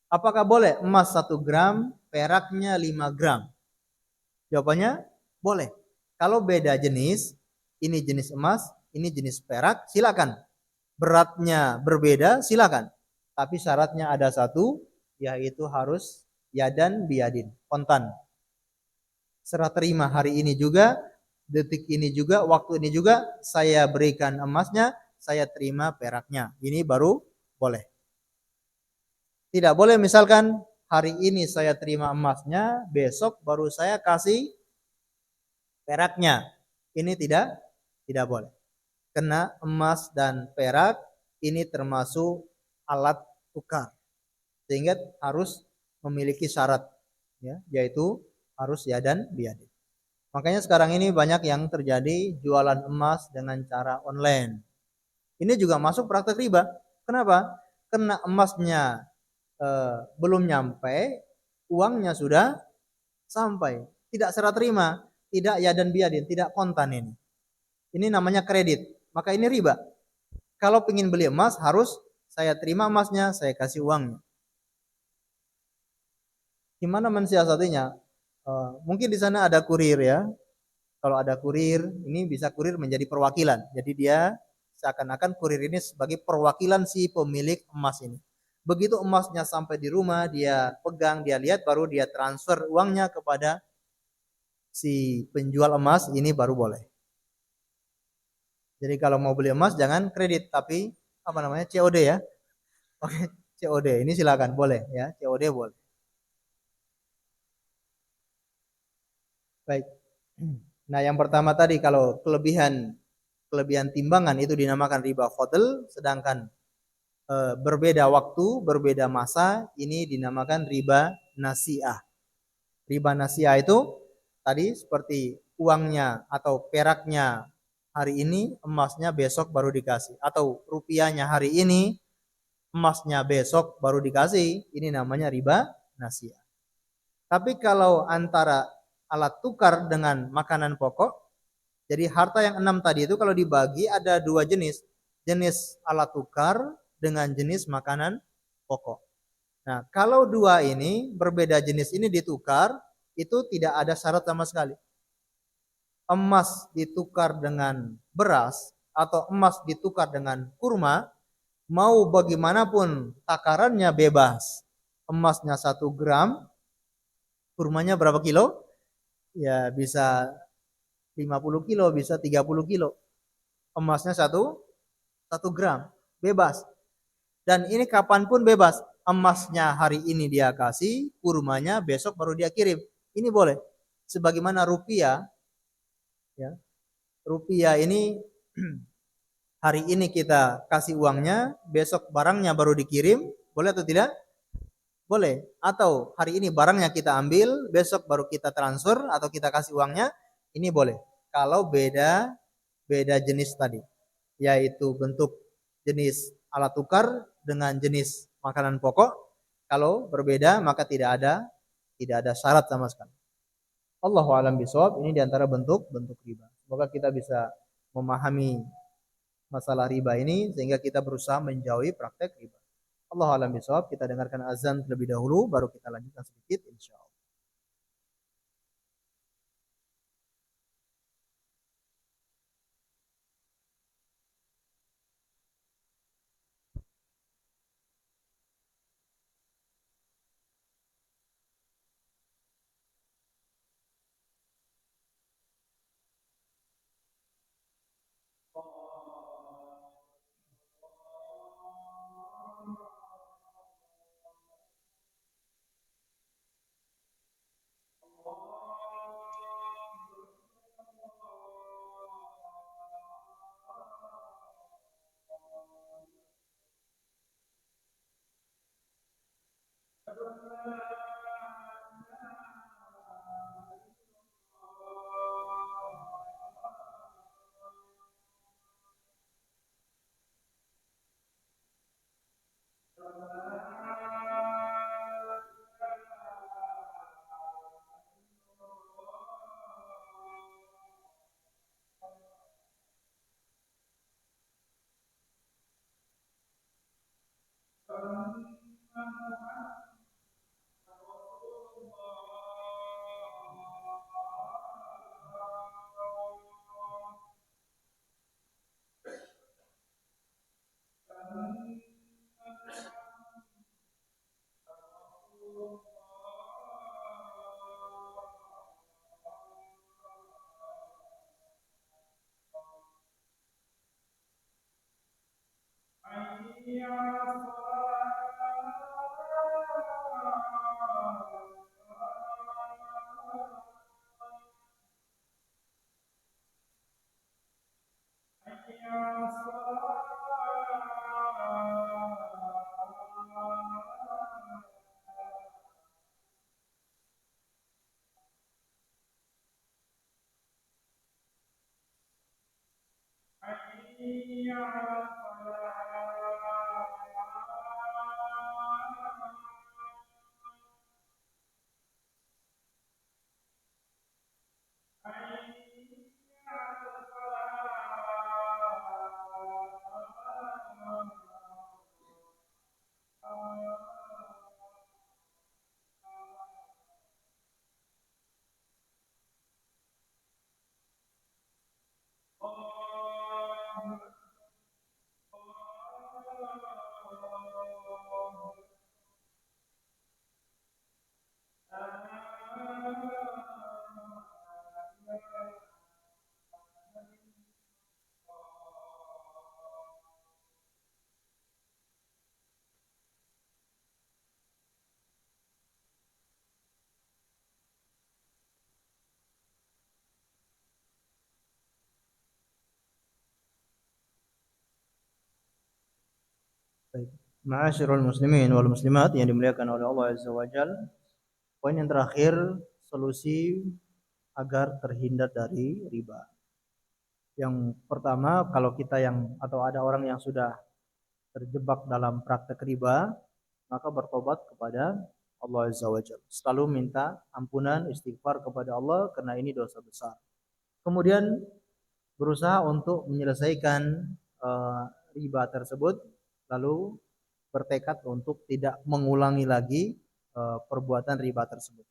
Apakah boleh emas 1 gram, peraknya 5 gram? Jawabannya boleh. Kalau beda jenis, ini jenis emas, ini jenis perak, silakan. Beratnya berbeda, silakan. Tapi syaratnya ada satu, yaitu harus yadan biyadin, kontan. Serah terima hari ini juga, detik ini juga, waktu ini juga, saya berikan emasnya, saya terima peraknya. Ini baru boleh. Tidak boleh misalkan hari ini saya terima emasnya, besok baru saya kasih peraknya. Ini tidak boleh. Karena emas dan perak ini termasuk alat tukar. Sehingga harus memiliki syarat ya, yaitu harus yadan biyadin. Makanya sekarang ini banyak yang terjadi jualan emas dengan cara online. Ini juga masuk praktek riba. Kenapa? Karena emasnya belum nyampe, uangnya sudah sampai. Tidak serah terima, tidak yadan biyadin, tidak kontan ini. Ini namanya kredit. Maka ini riba. Kalau ingin beli emas harus saya terima emasnya, saya kasih uangnya. Gimana mensiasatinya? Mungkin di sana ada kurir ya. Kalau ada kurir, ini bisa kurir menjadi perwakilan. Jadi dia seakan-akan kurir ini sebagai perwakilan si pemilik emas ini. Begitu emasnya sampai di rumah, dia pegang, dia lihat, baru dia transfer uangnya kepada si penjual emas, ini baru boleh. Jadi kalau mau beli emas jangan kredit, tapi apa namanya, COD ya. Oke, COD ini silakan boleh ya, COD boleh. Baik. Nah, yang pertama tadi kalau kelebihan timbangan itu dinamakan riba fadl, sedangkan berbeda waktu, berbeda masa ini dinamakan riba nasiah. Riba nasiah itu tadi seperti uangnya atau peraknya hari ini, emasnya besok baru dikasih, atau rupiahnya hari ini, emasnya besok baru dikasih, ini namanya riba nasiah. Tapi kalau antara alat tukar dengan makanan pokok, jadi harta yang 6 tadi itu kalau dibagi ada 2 jenis. Jenis alat tukar dengan jenis makanan pokok. Nah, kalau 2 ini berbeda jenis ini ditukar, itu tidak ada syarat sama sekali. Emas ditukar dengan beras atau emas ditukar dengan kurma, mau bagaimanapun takarannya bebas. Emasnya 1 gram, kurmanya berapa kilo? Ya bisa 50 kilo, bisa 30 kilo. Emasnya 1 gram, bebas. Dan ini kapanpun bebas. Emasnya hari ini dia kasih, kurmanya besok baru dia kirim. Ini boleh. Sebagaimana rupiah, ya, rupiah ini hari ini kita kasih uangnya, besok barangnya baru dikirim, boleh atau tidak? Boleh. Atau hari ini barangnya kita ambil, besok baru kita transfer atau kita kasih uangnya, ini boleh. Kalau beda jenis tadi, yaitu bentuk jenis alat tukar dengan jenis makanan pokok. Kalau berbeda maka tidak ada syarat sama sekali. Allahu a'lam bishawab. Ini diantara bentuk riba. Semoga kita bisa memahami masalah riba ini sehingga kita berusaha menjauhi praktek riba. Allahu a'lam bishawab. Kita dengarkan azan terlebih dahulu baru kita lanjutkan sedikit insyaallah. Baik. Ma'asyiral muslimin wal muslimat yang dimuliakan oleh Allah Azza wa Jal. Poin yang terakhir, solusi agar terhindar dari riba. Yang pertama, kalau kita yang atau ada orang yang sudah terjebak dalam praktek riba, maka bertobat kepada Allah Azza wa Jalla. Selalu minta ampunan, istighfar kepada Allah karena ini dosa besar. Kemudian berusaha untuk menyelesaikan uh, riba tersebut, lalu bertekad untuk tidak mengulangi lagi perbuatan riba tersebut.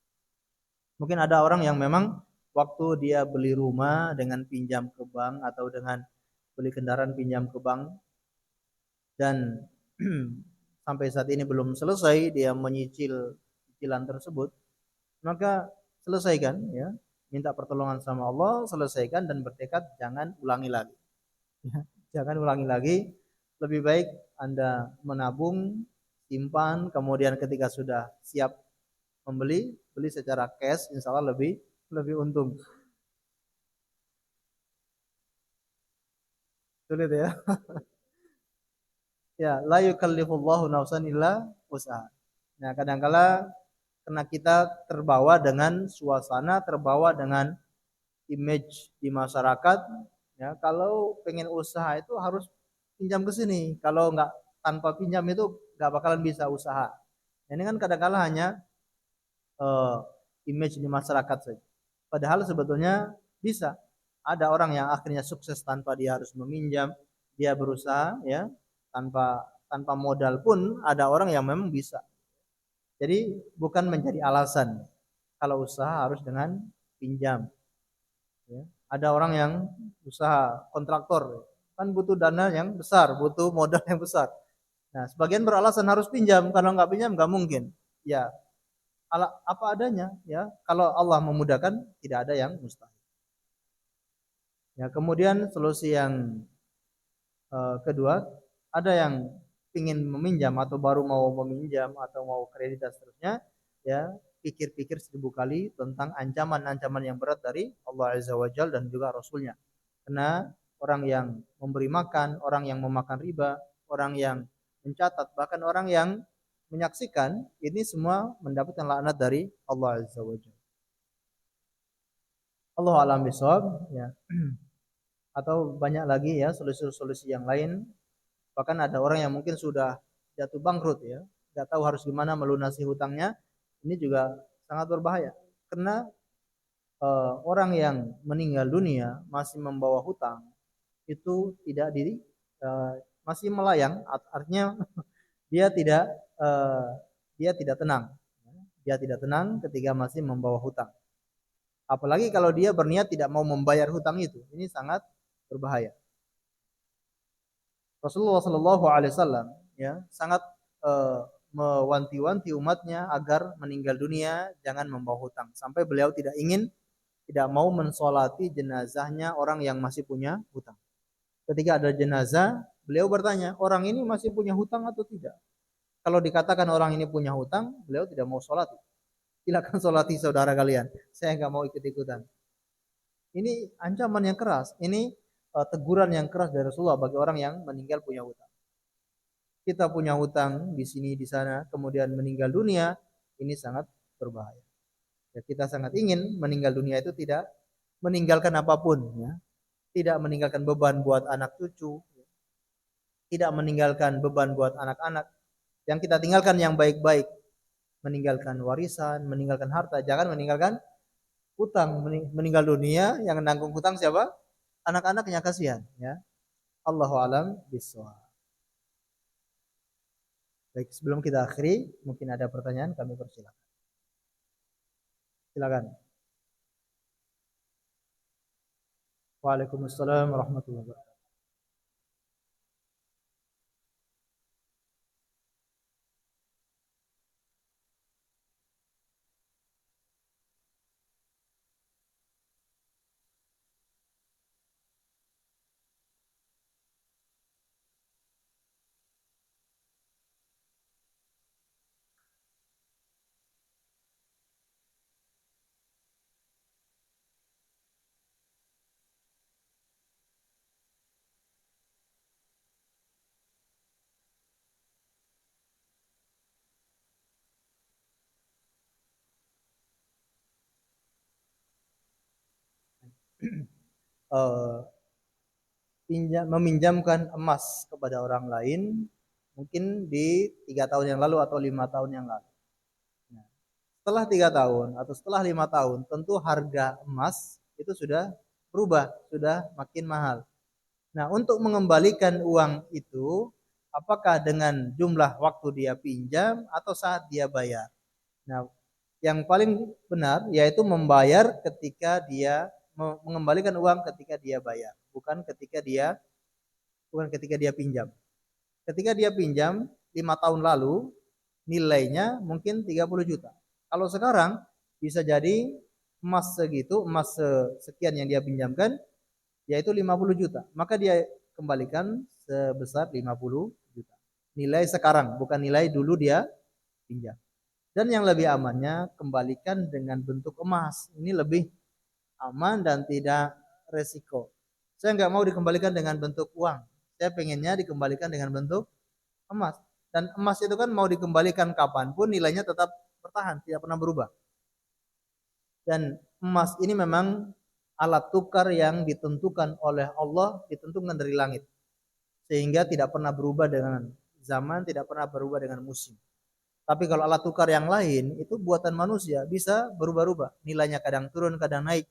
Mungkin ada orang yang memang waktu dia beli rumah dengan pinjam ke bank atau dengan beli kendaraan pinjam ke bank dan sampai saat ini belum selesai dia menyicil cicilan tersebut, maka selesaikan ya, minta pertolongan sama Allah, selesaikan dan bertekad jangan ulangi lagi. Jangan ulangi lagi. Lebih baik Anda menabung, simpan, kemudian ketika sudah siap membeli, beli secara cash, insya Allah lebih untung. Sulit ya. Ya, la yukallifullahu nafsan illa wus'aha. Nah, kadangkala karena kita terbawa dengan suasana, terbawa dengan image di masyarakat, ya, kalau pengen usaha itu harus pinjam ke sini. Kalau nggak tanpa pinjam itu nggak bakalan bisa usaha. Ini kan kadangkala hanya uh, image di masyarakat saja. Padahal sebetulnya bisa. Ada orang yang akhirnya sukses tanpa dia harus meminjam, dia berusaha ya, tanpa tanpa modal pun ada orang yang memang bisa. Jadi bukan menjadi alasan kalau usaha harus dengan pinjam. Ya. Ada orang yang usaha kontraktor kan butuh dana yang besar, butuh modal yang besar. Nah, sebagian beralasan harus pinjam, kalau nggak pinjam nggak mungkin. Ya, apa adanya. Ya, kalau Allah memudahkan, tidak ada yang mustahil. Ya, kemudian solusi yang kedua, ada yang ingin meminjam atau baru mau meminjam atau mau kredit dan seterusnya, ya pikir-pikir 1000 kali tentang ancaman-ancaman yang berat dari Allah Azza wa Jalla dan juga Rasulnya. Karena orang yang memberi makan, orang yang memakan riba, orang yang mencatat, bahkan orang yang menyaksikan, ini semua mendapatkan laknat dari Allah Azza wa Jalla. Allah alam bisawab, ya. Atau banyak lagi ya solusi-solusi yang lain. Bahkan ada orang yang mungkin sudah jatuh bangkrut ya, nggak tahu harus gimana melunasi hutangnya. Ini juga sangat berbahaya karena orang yang meninggal dunia masih membawa hutang itu tidak eh, masih melayang, artinya dia tidak eh, dia tidak tenang. Dia tidak tenang ketika masih membawa hutang. Apalagi kalau dia berniat tidak mau membayar hutang itu, ini sangat berbahaya. Rasulullah Shallallahu Alaihi Wasallam ya sangat mewanti-wanti umatnya agar meninggal dunia jangan membawa hutang. Sampai beliau tidak mau mensolati jenazahnya orang yang masih punya hutang. Ketika ada jenazah, beliau bertanya, orang ini masih punya hutang atau tidak? Kalau dikatakan orang ini punya hutang, beliau tidak mau sholat. Silakan sholati saudara kalian. Saya nggak mau ikut-ikutan. Ini ancaman yang keras. Ini teguran yang keras dari Rasulullah bagi orang yang meninggal punya hutang. Kita punya hutang di sini di sana, kemudian meninggal dunia, ini sangat berbahaya. Ya, kita sangat ingin meninggal dunia itu tidak meninggalkan apapun, ya. Tidak meninggalkan beban buat anak cucu, tidak meninggalkan beban buat anak-anak. Yang kita tinggalkan yang baik-baik, meninggalkan warisan, meninggalkan harta, jangan meninggalkan hutang. Meninggal dunia yang menanggung hutang siapa? Anak-anaknya, kasihan, ya. Allahu alam bisawab. Baik, sebelum kita akhiri, mungkin ada pertanyaan, kami persilakan. Silakan. Waalaikumsalam warahmatullahi wabarakatuh. Eh, meminjamkan emas kepada orang lain mungkin di 3 tahun yang lalu atau 5 tahun yang lalu. Nah, setelah 3 tahun atau setelah 5 tahun, tentu harga emas itu sudah berubah, sudah makin mahal. Nah, untuk mengembalikan uang itu, apakah dengan jumlah waktu dia pinjam atau saat dia bayar? Nah, yang paling benar yaitu membayar ketika dia mengembalikan uang ketika dia bayar, bukan ketika dia pinjam. Ketika dia pinjam 5 tahun lalu nilainya mungkin 30 juta. Kalau sekarang bisa jadi emas segitu, emas sekian yang dia pinjamkan yaitu 50 juta. Maka dia kembalikan sebesar 50 juta. Nilai sekarang, bukan nilai dulu dia pinjam. Dan yang lebih amannya kembalikan dengan bentuk emas. Ini lebih aman dan tidak resiko. Saya nggak mau dikembalikan dengan bentuk uang. Saya pengennya dikembalikan dengan bentuk emas. Dan emas itu kan mau dikembalikan kapanpun nilainya tetap bertahan, tidak pernah berubah. Dan emas ini memang alat tukar yang ditentukan oleh Allah, ditentukan dari langit. Sehingga tidak pernah berubah dengan zaman, tidak pernah berubah dengan musim. Tapi kalau alat tukar yang lain itu buatan manusia, bisa berubah-ubah. Nilainya kadang turun, kadang naik.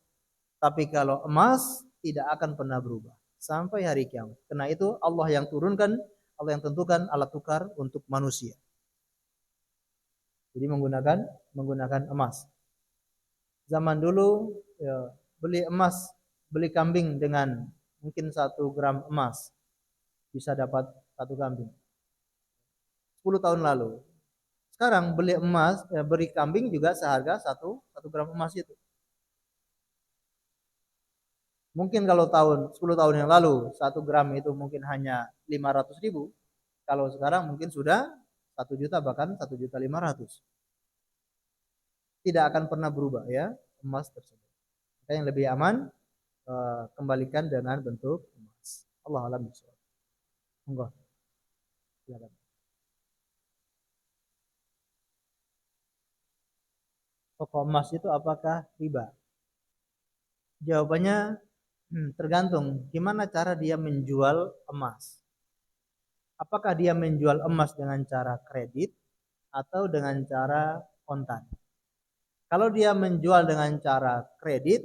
Tapi kalau emas tidak akan pernah berubah sampai hari kiamat. Karena itu Allah yang turunkan, Allah yang tentukan alat tukar untuk manusia. Jadi menggunakan emas. Zaman dulu ya, beli emas, beli kambing dengan mungkin 1 gram emas bisa dapat 1 kambing. 10 tahun lalu. Sekarang beli emas, beli kambing juga seharga 1 gram emas itu. Mungkin kalau 10 tahun yang lalu 1 gram itu mungkin hanya 500.000. Kalau sekarang mungkin sudah 1 juta, bahkan 1.500.000. Tidak akan pernah berubah ya emas tersebut. Yang lebih aman kembalikan dengan bentuk emas. Allah alam bisawab. Enggak. Silakan. toko emas itu apakah riba? Jawabannya tergantung gimana cara dia menjual emas. Apakah dia menjual emas dengan cara kredit atau dengan cara kontan? Kalau dia menjual dengan cara kredit,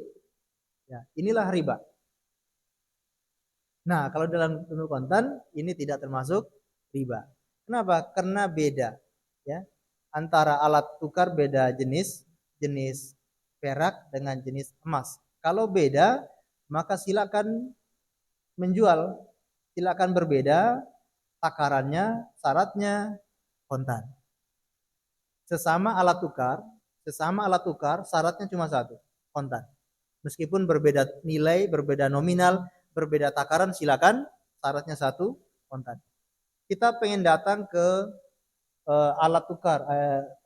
ya inilah riba. Nah, kalau dalam bentuk kontan ini tidak termasuk riba. Kenapa? Karena beda, ya. Antara alat tukar beda jenis, jenis perak dengan jenis emas. Kalau beda, maka silakan menjual, silakan berbeda takarannya, syaratnya kontan. Sesama alat tukar syaratnya cuma satu, kontan. Meskipun berbeda nilai, berbeda nominal, berbeda takaran, silakan, syaratnya satu, kontan. Kita pengen datang ke alat tukar,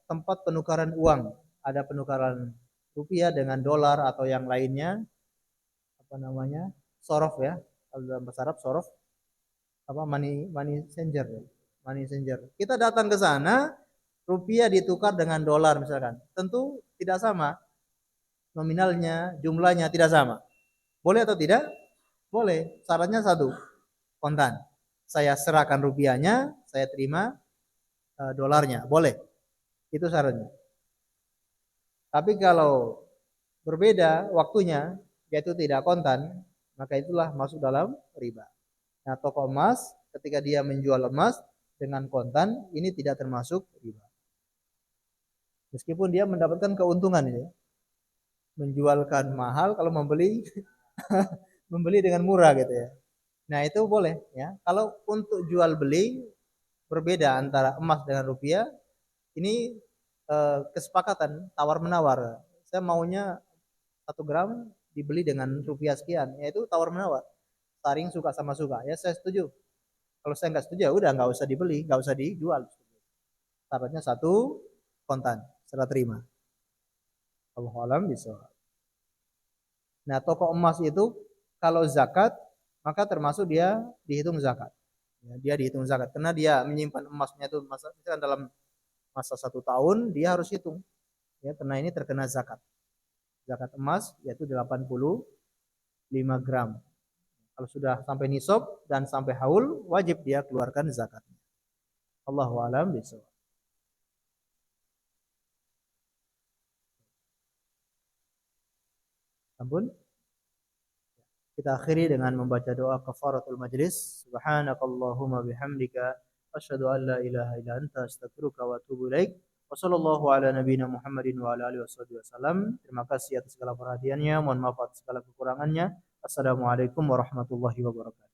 tempat penukaran uang. Ada penukaran rupiah dengan dolar atau yang lainnya, apa namanya, sorof ya, kalau dalam bahasa Arab sorof, apa money changer ya, money changer. Kita datang ke sana, rupiah ditukar dengan dolar misalkan, tentu tidak sama nominalnya, jumlahnya tidak sama. Boleh atau tidak? Boleh. Syaratnya satu, kontan. Saya serahkan rupiahnya, saya terima dolarnya. Boleh. Itu syaratnya. Tapi kalau berbeda waktunya, yaitu tidak kontan, maka itulah masuk dalam riba. Nah, toko emas ketika dia menjual emas dengan kontan, ini tidak termasuk riba. Meskipun dia mendapatkan keuntungan ini, menjualkan mahal, kalau membeli membeli dengan murah gitu ya. Nah, itu boleh ya. Kalau untuk jual beli berbeda antara emas dengan rupiah, ini kesepakatan tawar menawar. Saya maunya 1 gram dibeli dengan rupiah sekian, yaitu tawar menawar. Saring suka sama suka. Ya saya setuju. Kalau saya nggak setuju, ya udah nggak usah dibeli, nggak usah dijual. Syaratnya satu, kontan, serah terima. Allahu a'lam bishawab. Nah, toko emas itu kalau zakat maka termasuk dia dihitung zakat. Ya, dia dihitung zakat karena dia menyimpan emasnya itu misalkan dalam masa 1 tahun dia harus hitung. Ya, karena ini terkena zakat. Zakat emas yaitu 85 gram. Kalau sudah sampai nisab dan sampai haul wajib dia keluarkan zakatnya. Allahu a'lam bishawab. Ampun. Kita akhiri dengan membaca doa kafaratul majlis. Subhanakallahumma bihamdika asyhadu an la ilaha illa anta astaghfiruka wa atubu ilaik. Wa sallallahu ala nabiyyina Muhammadin wa ala alihi wasallam. Terima kasih atas segala perhatiannya. Mohon maaf atas segala kekurangannya. Assalamualaikum warahmatullahi wabarakatuh.